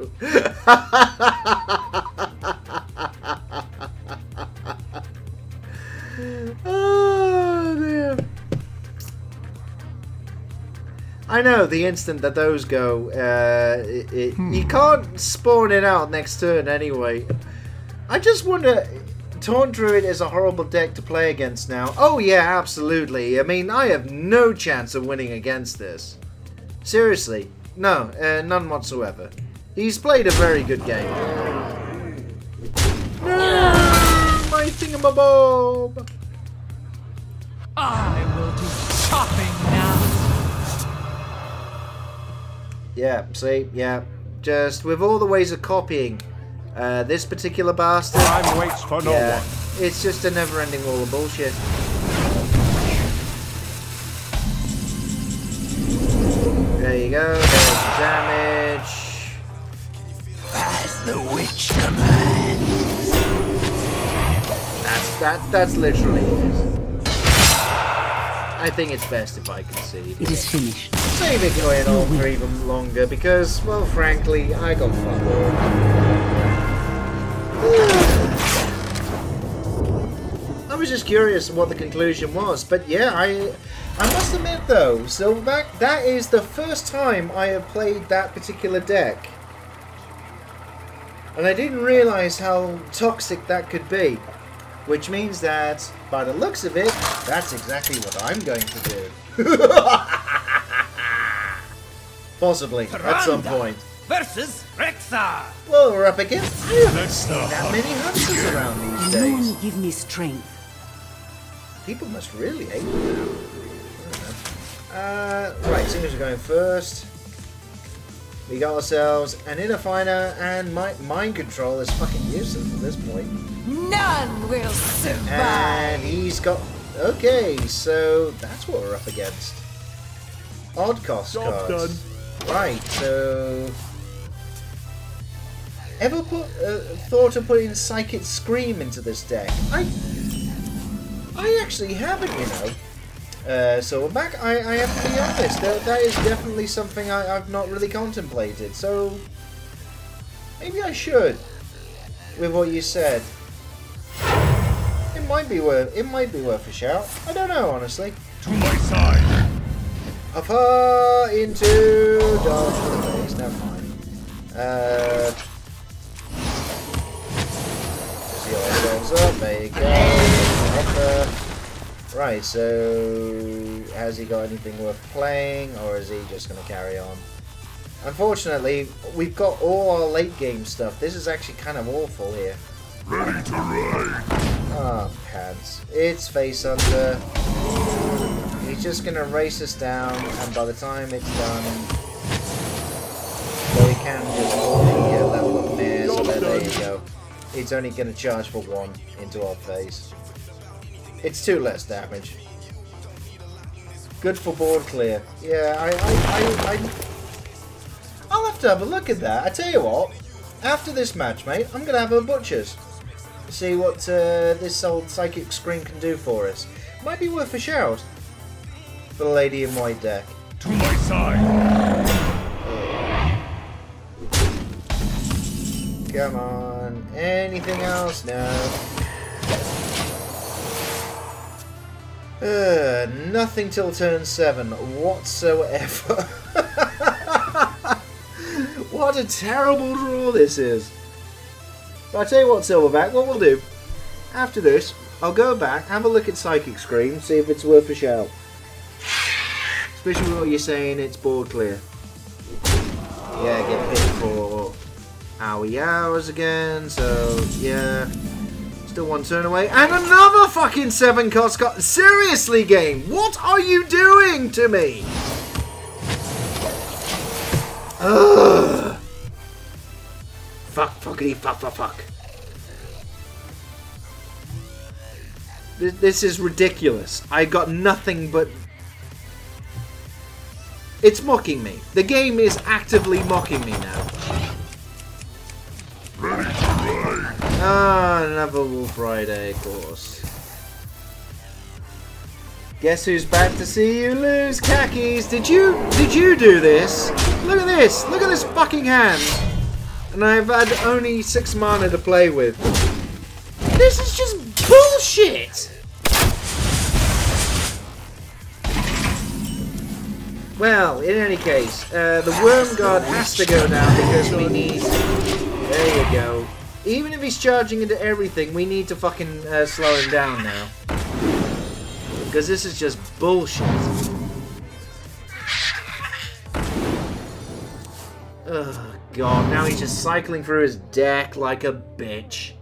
Oh dear. I know, the instant that those go, you can't spawn it out next turn anyway. I just wonder, Taunt Druid is a horrible deck to play against now. Oh yeah, absolutely. I mean, I have no chance of winning against this. Seriously. No, none whatsoever. He's played a very good game. No, my thingamabob! I will do chopping now. Yeah, see, yeah. Just with all the ways of copying this particular bastard. Time waits for no one. It's just a never-ending wall of bullshit. There you go. There's the damage. As the witch commands. That's literally it. I think it's best if I concede. It is finished. Save it going on for even longer because, well, frankly, I got fucked up. I was just curious what the conclusion was, but yeah, I must admit though, Silverback, that is the first time I have played that particular deck. And I didn't realise how toxic that could be. Which means that, by the looks of it, that's exactly what I'm going to do. Possibly, at some point. Versus Rexar. Well, we're up against. I haven't seen that many hunters around these days. Alone give me strength. People must really hate me now. I don't know. Right, seeing as we're going first. We got ourselves an Inner Finder, and Mind Control is fucking useless at this point. None will survive. And he's got... Okay, so that's what we're up against. Odd cost Job cards. Right, so... Ever thought of putting Psychic Scream into this deck? I actually haven't, you know. Silverback, I have to be honest. That is definitely something I've not really contemplated. So maybe I should. With what you said, it might be worth a shout. I don't know, honestly. To my side. Far into dodge for the face. Never mind. See how it goes up. There you go. Right, so has he got anything worth playing, or is he just going to carry on? Unfortunately, we've got all our late game stuff. This is actually kind of awful here. Ready to ride. Oh, pants. It's face under. He's just going to race us down, and by the time it's done, though he can just fully level up there, so there you go. It's only going to charge for 1 into our face. It's 2 less damage. Good for board clear. Yeah, I'll have to have a look at that. I tell you what, after this match, mate, I'm going to have a butcher's. See what this old Psychic Scream can do for us. Might be worth a shout for the Lady in White deck. To my side. Come on. Anything else? No. Nothing till turn 7 whatsoever. What a terrible draw this is. But I tell you what, Silverback, what we'll do, after this, I'll go back, have a look at Psychic Scream, see if it's worth a shout. Especially what you're saying, it's board clear. Yeah, get hit for hours again, so yeah. Still 1 turn away, and another fucking 7 cost. Seriously, game, what are you doing to me? Ugh. Fuck, fuckity, fuck. This is ridiculous. I got nothing but... It's mocking me. The game is actively mocking me now. Ah, another Wolf Friday, of course. Guess who's back to see you lose, Khakis? Did you do this? Look at this. Look at this fucking hand. And I've had only 6 mana to play with. This is just bullshit! Well, in any case, the Worm Guard has to go down because we need... There you go. Even if he's charging into everything, we need to fucking slow him down now. Because this is just bullshit. Ugh. God, now he's just cycling through his deck like a bitch.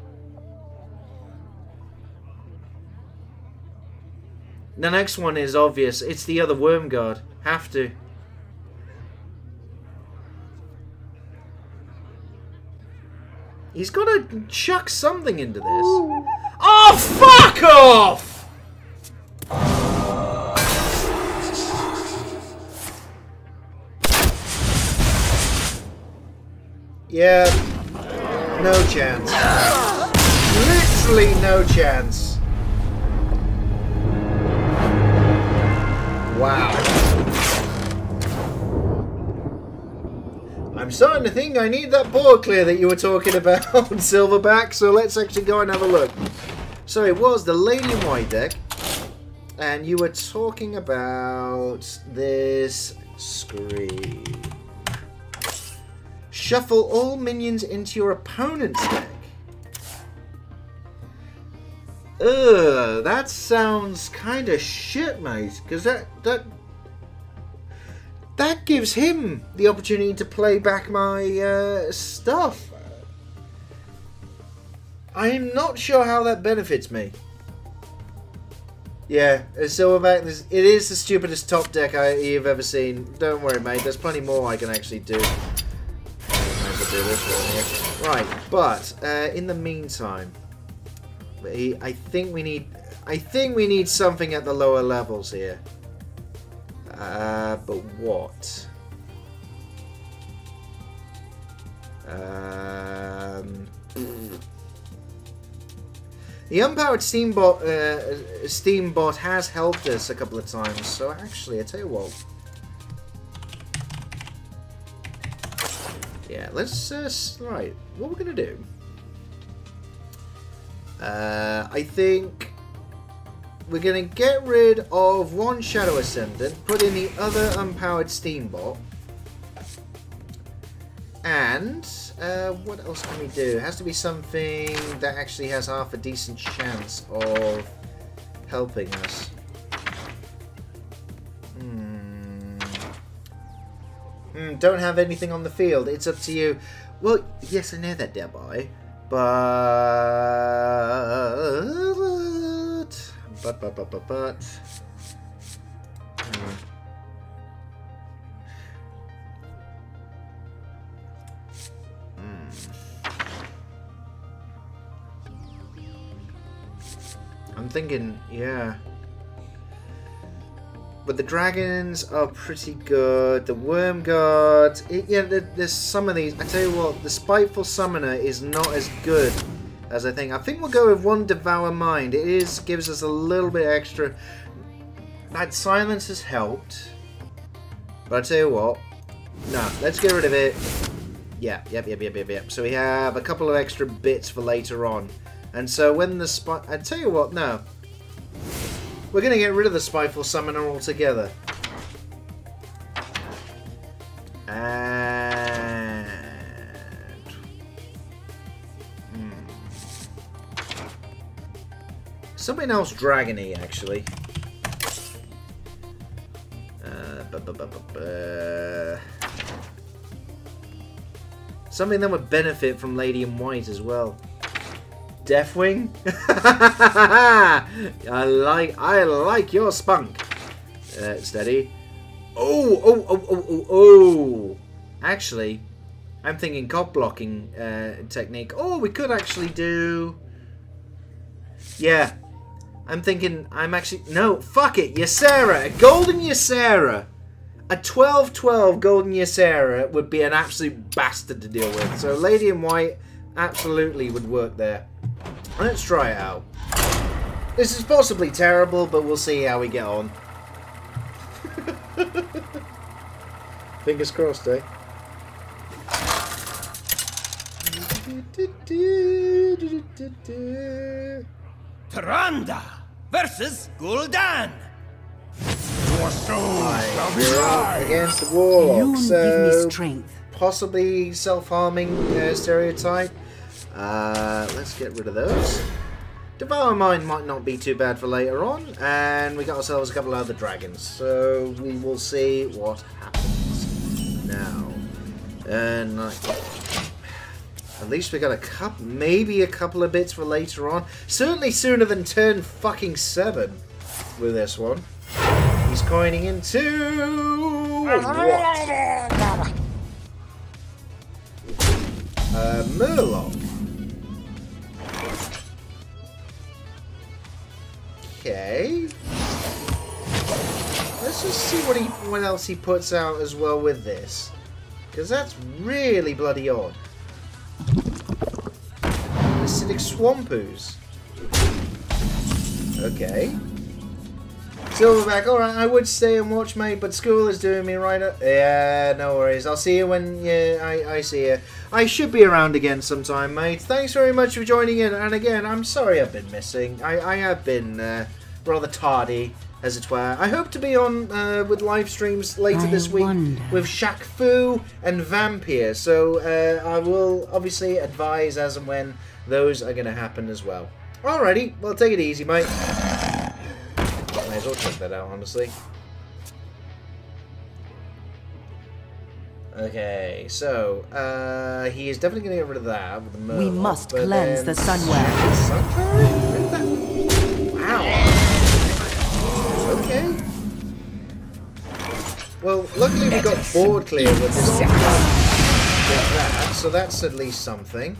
The next one is obvious. It's the other Worm Guard. Have to. He's got to chuck something into this. Oh, fuck off! Yeah, no chance. Literally no chance. Wow. I'm starting to think I need that board clear that you were talking about, Silverback, so let's actually go and have a look. So it was the Lady in White deck, and you were talking about this screen. Shuffle all minions into your opponent's deck. Ugh, that sounds kind of shit, mate. Because that gives him the opportunity to play back my stuff. I'm not sure how that benefits me. Yeah, Silverback, it is the stupidest top deck you've ever seen. Don't worry, mate. There's plenty more I can actually do. Do this one here. Right, but in the meantime, I think we need something at the lower levels here. But what? The unpowered Steambot has helped us a couple of times. So actually, I tell you what. Yeah, let's, right, what we're going to do, I think we're going to get rid of 1 Shadow Ascendant, put in the other unpowered Steambot, and what else can we do? It has to be something that actually has half a decent chance of helping us. Don't have anything on the field. It's up to you. Well, yes, I know that, dear boy. But... I'm thinking, yeah. But the dragons are pretty good. The worm guard, yeah. There's some of these. I tell you what, the spiteful summoner is not as good as I think. I think we'll go with one devour mind. It gives us a little bit extra. That silence has helped. But I tell you what, no, let's get rid of it. Yeah, yep. So we have a couple of extra bits for later on. And so when the I tell you what, no. We're going to get rid of the Spiteful Summoner altogether. And... something else dragony, actually. Something that would benefit from Lady in White as well. Deathwing? I like your spunk. Steady. Oh. Actually, I'm thinking cop blocking technique. Oh, we could actually do... yeah. I'm thinking, no, fuck it. Ysera. A golden Ysera. A 12/12 golden Ysera would be an absolute bastard to deal with. So Lady in White absolutely would work there. Let's try it out. This is possibly terrible, but we'll see how we get on. Fingers crossed, eh? Tyrande versus Gul'dan. Your soul shall be We're up mine. against the Warlock, You so give me strength. possibly self-harming stereotype. Let's get rid of those. Devour Mind might not be too bad for later on, and we got ourselves a couple of other dragons, so we will see what happens now. And at least we got a couple, maybe a couple of bits for later on. Certainly sooner than turn fucking 7 with this one. He's coining into what? Murloc. Okay. Let's just see what else he puts out as well with this, because that's really bloody odd. Acidic Swampoos. Okay. Silverback, alright, I would stay and watch, mate, but school is doing me right up. Yeah, no worries. I'll see you when I see you. I should be around again sometime, mate. Thanks very much for joining in, and again, I'm sorry I've been missing. I have been rather tardy, as it were. I hope to be on with live streams later this week with Shaq Fu and Vampire, so I will obviously advise as and when those are going to happen as well. Alrighty, well, take it easy, mate. Might as well check that out, honestly. Okay, so he is definitely going to get rid of that with the Murloc. We must cleanse the Sunware. Wow. Okay. Well, luckily we got board clear with this. With that, so that's at least something.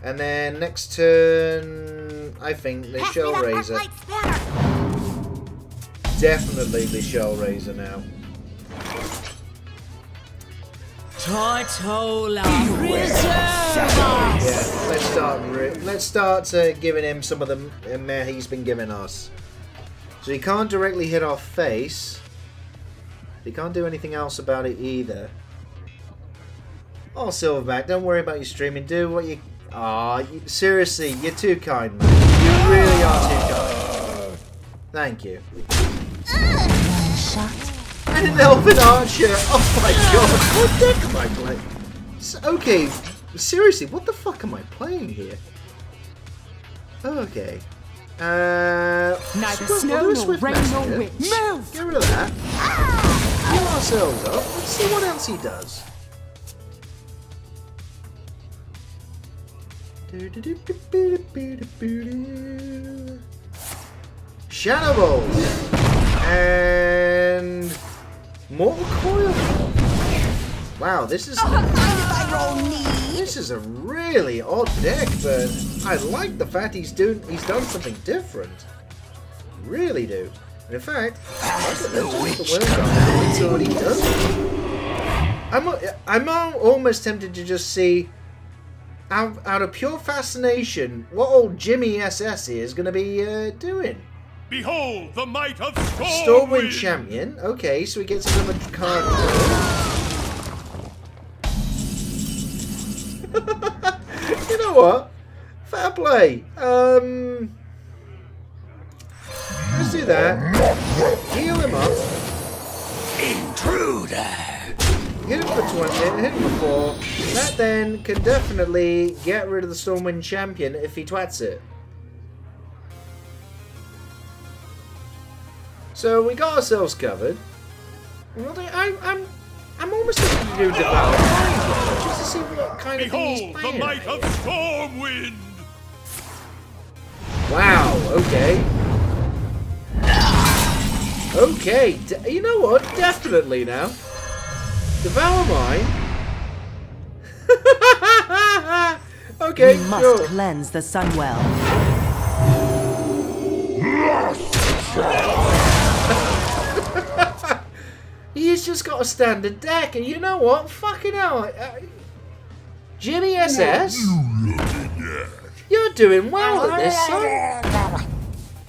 And then next turn, I think the Shell Razor. Definitely the Shell Razor now. Tortola Yeah, let's start giving him some of the meh he's been giving us. So he can't directly hit our face. He can't do anything else about it either. Oh, Silverback, don't worry about your streaming. Do what you... Aw, seriously, you're too kind, man. You really are too kind. Thank you. And an Elven Archer! Oh my god, what deck am I playing? Okay, seriously, what the fuck am I playing here? Okay. Neither snow nor rain nor wind. Move! Get rid of that. heal ourselves up. Let's see what else he does. Shadow Balls and Mortal Coil. Wow, this is a really odd deck, but I like the fact he's done something different. Really do. And in fact, let's see what he does. I'm almost tempted to just see, out of pure fascination, what old Jimmy SS is going to be doing. Behold the might of Stormwind Champion. Okay, so he gets another card. You know what? Fair play. Let's do that. Heal him up. Intruder. Hit him for 20, hit him for 4. That then can definitely get rid of the Stormwind Champion if he twats it. So we got ourselves covered. I'm almost looking to do Devour Mind just to see what kind of thing he's playing. The might of Stormwind. Wow. Okay. Okay. You know what? Definitely now. Devour Mind. Okay. We must sure. cleanse the Sunwell. He's just got a standard deck, and you know what? Fucking hell. Jimmy SS? You're doing well at this, son.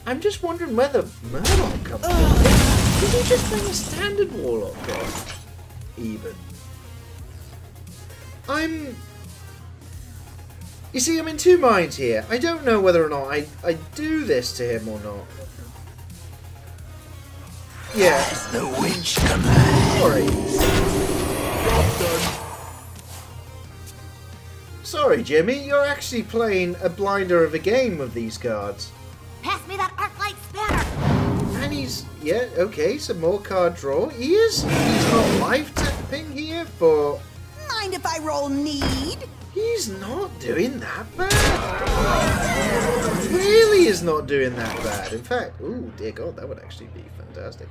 I'm just wondering whether Murloc comes in. Did he just bring a standard Warlock deck? Even. You see, I'm in two minds here. I don't know whether or not I do this to him or not. Yeah. The witch command. Sorry, Jimmy. You're actually playing a blinder of a game with these cards. Pass me that Arclight Spanner! And he's... Yeah, okay, some more card draw. He's not life tapping here for... Mind if I roll need? He's not doing that bad. Really is not doing that bad. In fact, ooh, dear God, that would actually be fantastic.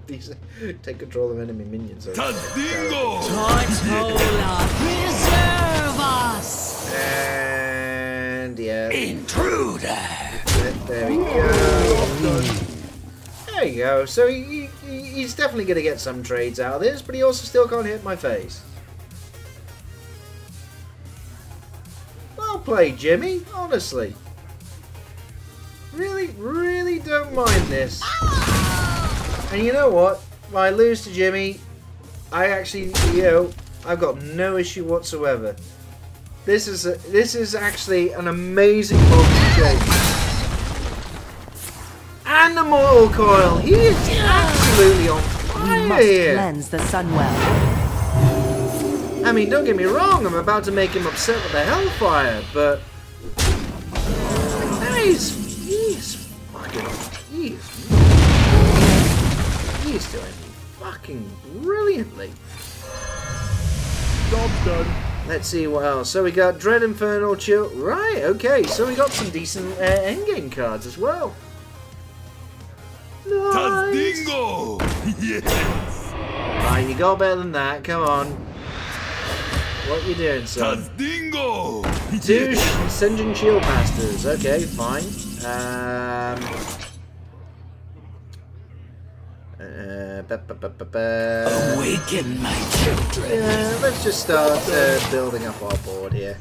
These take control of enemy minions. Tadingo! Tortola, preserve us! And yeah. Intruder! There we go. There you go. So he's definitely going to get some trades out of this, but he also still can't hit my face. Well played, Jimmy. Honestly. Really don't mind this. And you know what? When I lose to Jimmy, I actually, I've got no issue whatsoever. This is actually an amazing multi-shape. And the Mortal Coil. He is absolutely on fire. We must cleanse the Sunwell. I mean, don't get me wrong. I'm about to make him upset with the Hellfire, but he's doing fucking brilliantly. Job's done. Let's see what else. So we got Dread Infernal Chill. Right, okay. So we got some decent endgame cards as well. Nice. Tadingo! Yes! Right, you got better than that. Come on. What you doing, son? Tadingo! Two Ascension Shield Masters. Okay, fine. Awaken my children. Yeah, let's just start building up our board here.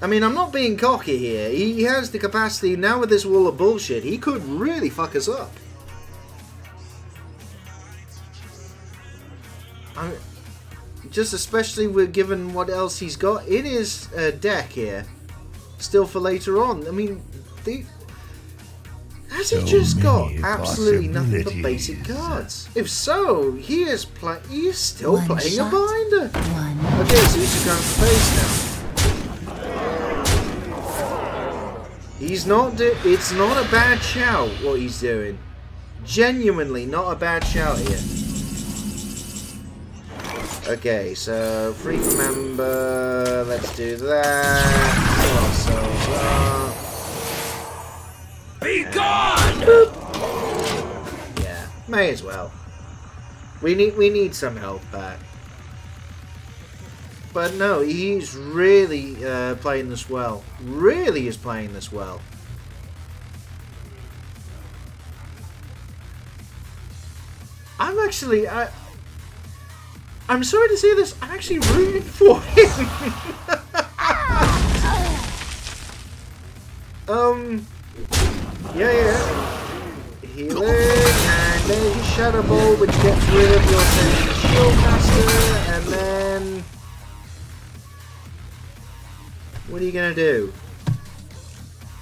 I mean, I'm not being cocky here. He has the capacity, now with this wall of bullshit, he could really fuck us up. Just especially with given what else he's got in his deck here. Still for later on. I mean, has he just got absolutely nothing but basic cards? If so, he is still playing a binder. Okay, so he's going to face now. He He's not it's not a bad shout what he's doing. Genuinely not a bad shout here. Okay, so free member, let's do that. Fill ourselves up. Be gone! Yeah, may as well. We need some health back. But no, he's really playing this well. Really is playing this well. I'm actually I'm sorry to say this. I'm actually rooting for him. Yeah. Healing, and there's your Shadow Ball, which gets rid of your Shield Master, and then what are you gonna do?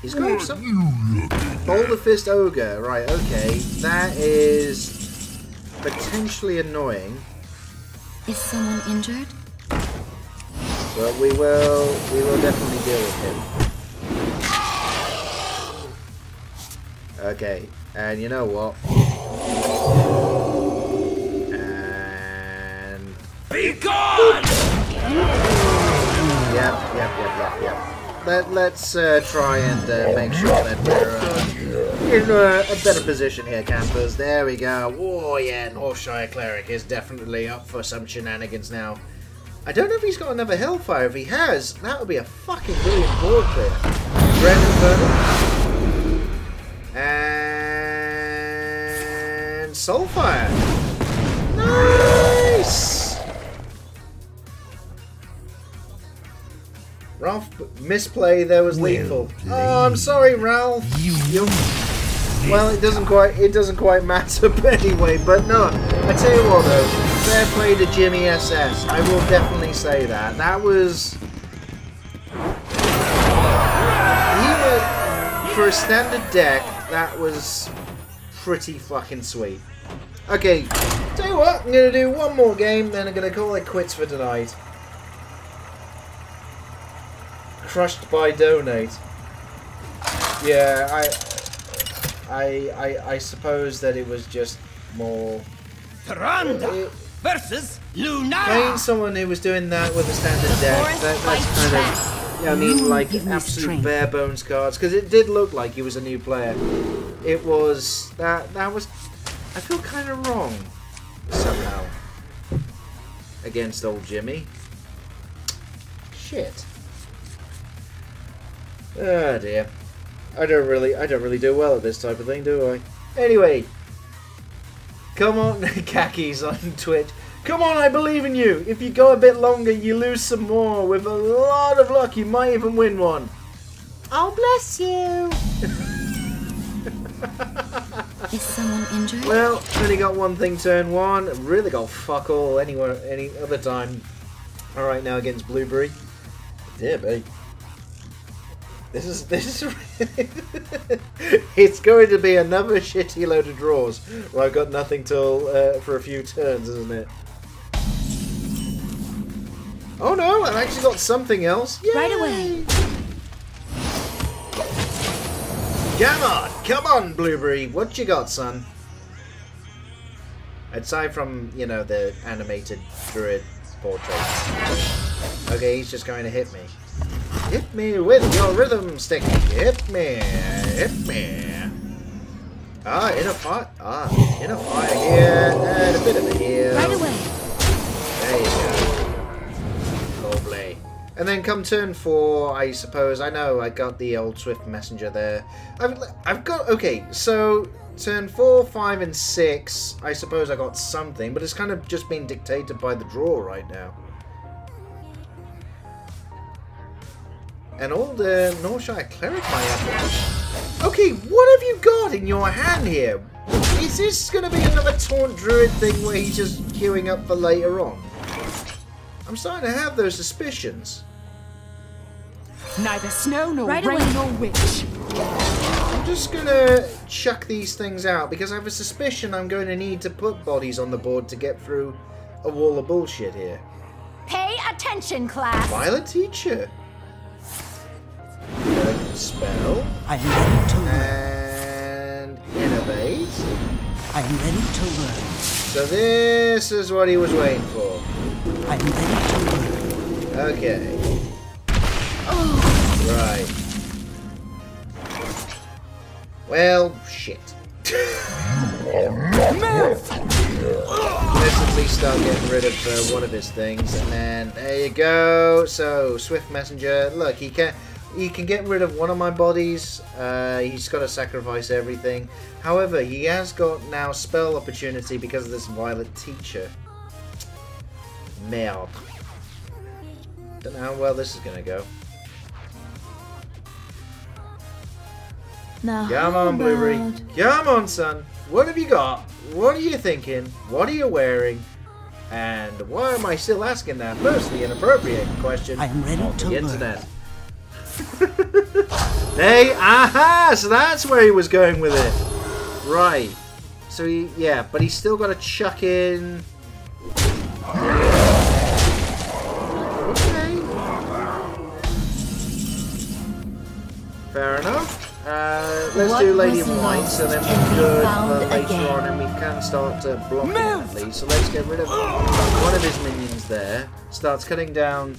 He's got some Boulder Fist Ogre, right? Okay, that is potentially annoying. Is someone injured? But we will definitely deal with him. Okay, and you know what? And Be gone! Yep. Let's try and make sure that we're in a better position here, campers. There we go. Oh yeah, Northshire Cleric is definitely up for some shenanigans now. I don't know if he's got another Hellfire. If he has, that would be a fucking brilliant board clear. Grand Inferno. And Soulfire. Nice! Ralph, misplay, there was lethal. Oh, I'm sorry, Ralph. Well, it doesn't quite matter anyway, but no, I tell you what though, fair play to Jimmy SS. I will definitely say that. That was... for a standard deck, that was pretty fucking sweet. Okay, tell you what, I'm going to do one more game, then I'm going to call it quits for tonight. Crushed by Donate. Yeah, I suppose that it was just more... Taranda versus Luna! Playing someone who was doing that with a standard deck, that's kind of... Yeah, I mean, like, absolute bare bones cards, because it did look like he was a new player. It was... That was... I feel kind of wrong, somehow, against old Jimmy. Shit. Oh dear. I don't really do well at this type of thing, do I? Anyway, come on, Khakis on Twitch. Come on, I believe in you. If you go a bit longer, you lose some more. With a lot of luck, you might even win one. Oh, bless you. Is someone injured? Well, only got one thing turn one. Really got fuck all any other time. All right, now against Blueberry. Dear me. This is it's going to be another shitty load of draws where I've got nothing till for a few turns, isn't it? Oh no, I've actually got something else. Yay! Right away. Come on, Blueberry. What you got, son? Aside from, you know, the animated druid portrait. Okay, he's just going to hit me. Hit me with your rhythm stick. Hit me. Hit me. Ah, in a fire. Ah, in a fire here. And a bit of a heal. Right away. There you go. Lovely. And then come turn 4, I suppose. I know I got the old Swift Messenger there. I've got... Okay, so turn 4, 5, and 6, I suppose I got something. But it's kind of just being dictated by the draw right now. And all the Northshire Cleric might have. Okay, what have you got in your hand here? Is this going to be another Taunt Druid thing where he's just queuing up for later on? I'm starting to have those suspicions. Neither snow nor Right rain away. nor witch. I'm just going to chuck these things out because I have a suspicion I'm going to need to put bodies on the board to get through a wall of bullshit here. Pay attention, class. Violet Teacher. spell. I'm ready to learn. And innovate. I'm ready to learn. So this is what he was waiting for. I'm ready to learn. Okay. Right. Well, shit. Let's at least start getting rid of one of his things, and then there you go. So Swift Messenger, look, he can get rid of one of my bodies. He's got to sacrifice everything. However, he has got now spell opportunity because of this Violet Teacher. Merde. Don't know how well this is gonna go. Now, Come on, Blueberry. Come on, son. What have you got? What are you thinking? What are you wearing? And why am I still asking that mostly inappropriate question I'm ready on to the learn. internet? Hey, aha! So that's where he was going with it. Right. So he, yeah, but he's still got to chuck in. Okay. Fair enough. Let's do Lady of Light, so then we're good for later on, and we can start blocking at least. So let's get rid of one of his minions there. Starts cutting down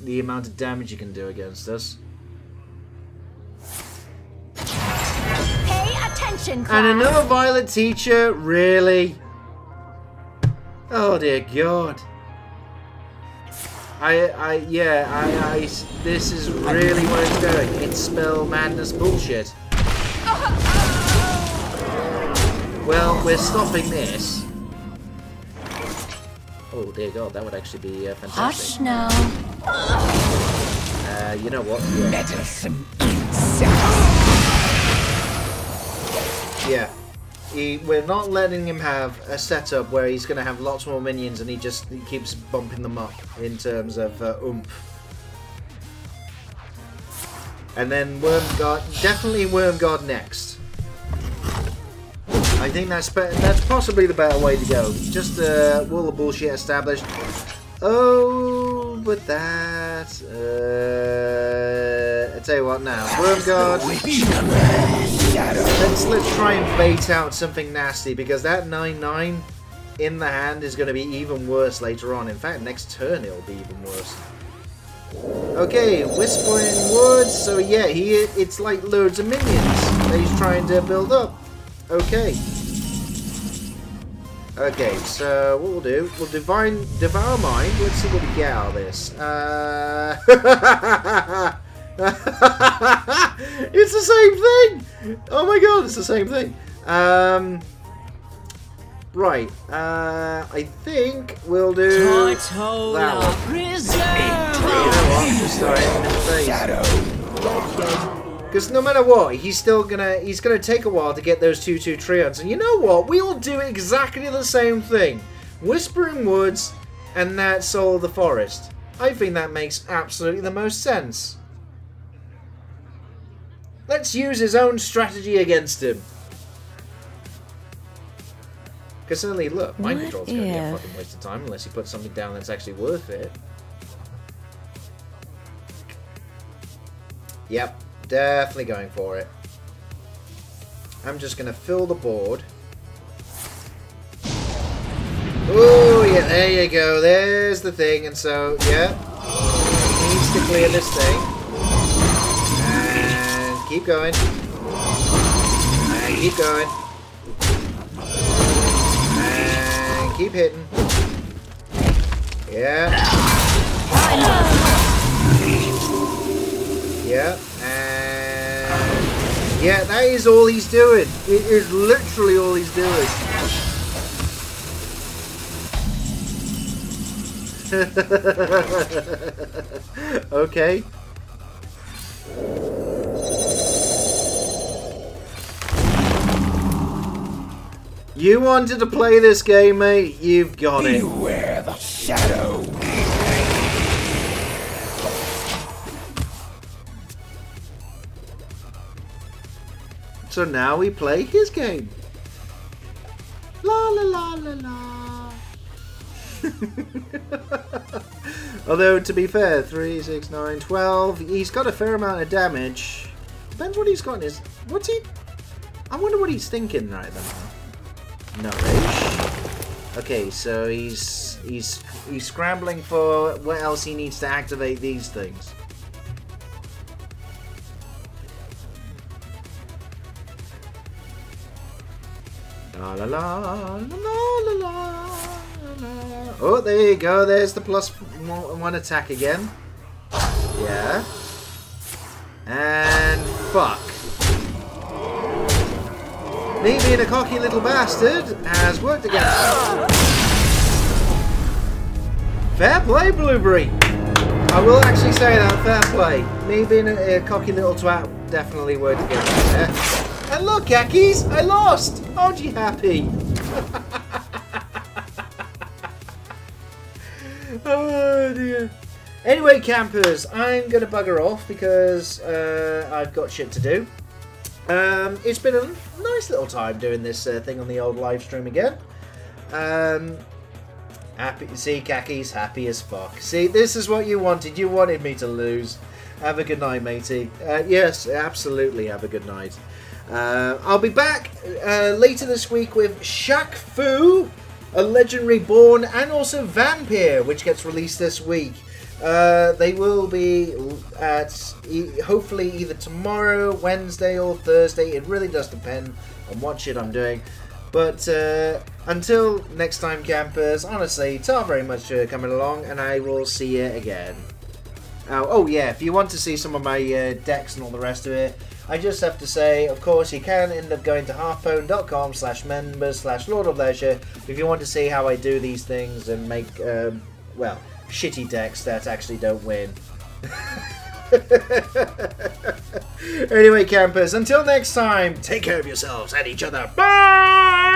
the amount of damage you can do against us. Pay attention, class. And another Violet Teacher? Really? Oh dear God. This is really where it's going. It's spell madness bullshit. Well, we're stopping this. Oh dear God, that would actually be fantastic. Hush now. You know what? Yeah. Medicine. Yeah. We're not letting him have a setup where he's going to have lots more minions and he keeps bumping them up in terms of oomph. And then Wormguard, definitely Wormguard next. I think that's possibly the better way to go. Just all the bullshit established. Oh, but that... I tell you what now. Wormguard. Let's try and bait out something nasty, because that 9/9 in the hand is going to be even worse later on. In fact, next turn it'll be even worse. Okay, Whispering Woods. So yeah, it's like loads of minions that he's trying to build up. Okay. Okay, so what we'll do, we'll Devour Mind. Let's see what we get out of this. It's the same thing! Oh my God, it's the same thing. Right, I think we'll do that one. You know what? Just start hitting in the face. Because no matter what, he's gonna take a while to get those 2/2 Treants. And you know what? We all do exactly the same thing. Whispering Woods and that Soul of the Forest. I think that makes absolutely the most sense. Let's use his own strategy against him. Because certainly, look, Mind Control's going to be a fucking waste of time unless he puts something down that's actually worth it. Yep, definitely going for it. I'm just going to fill the board. Oh, yeah, there you go. There's the thing. And so, yeah, he needs to clear this thing. And keep going. And keep going. And keep hitting. Yeah. Yeah. And yeah, that is all he's doing. It is literally all he's doing. Okay. You wanted to play this game, mate? You've got it. Beware the shadow. So now we play his game. La la la la la. Although, to be fair, 3, 6, 9, 12. He's got a fair amount of damage. Depends what he's got in his... What's he... I wonder what he's thinking right then. No rage. Okay, so he's scrambling for what else he needs to activate these things. La la la la la la la. Oh, there you go. There's the +1 attack again. Yeah. And fuck. Me being a cocky little bastard has worked against me. Fair play, Blueberry. I will actually say that. Fair play. Me being a cocky little twat definitely worked against me there. And look, Khakis, I lost! Aren't you happy? Oh dear. Anyway, campers, I'm going to bugger off because I've got shit to do. It's been a nice little time doing this thing on the old live stream again. Happy, see, Khakis, happy as fuck. See, this is what you wanted. You wanted me to lose. Have a good night, matey. Yes, absolutely, have a good night. I'll be back later this week with Shaq Fu, a legendary born, and also Vampire, which gets released this week. They will be at hopefully either tomorrow, Wednesday, or Thursday. It really does depend on what shit I'm doing. But until next time, campers, honestly, ta very much for coming along, and I will see you again. Oh yeah, if you want to see some of my decks and all the rest of it, I just have to say, of course, you can end up going to hearthstone.com/members/Lord of Leisure if you want to see how I do these things and make, well, shitty decks that actually don't win. Anyway, campers, until next time, take care of yourselves and each other. Bye!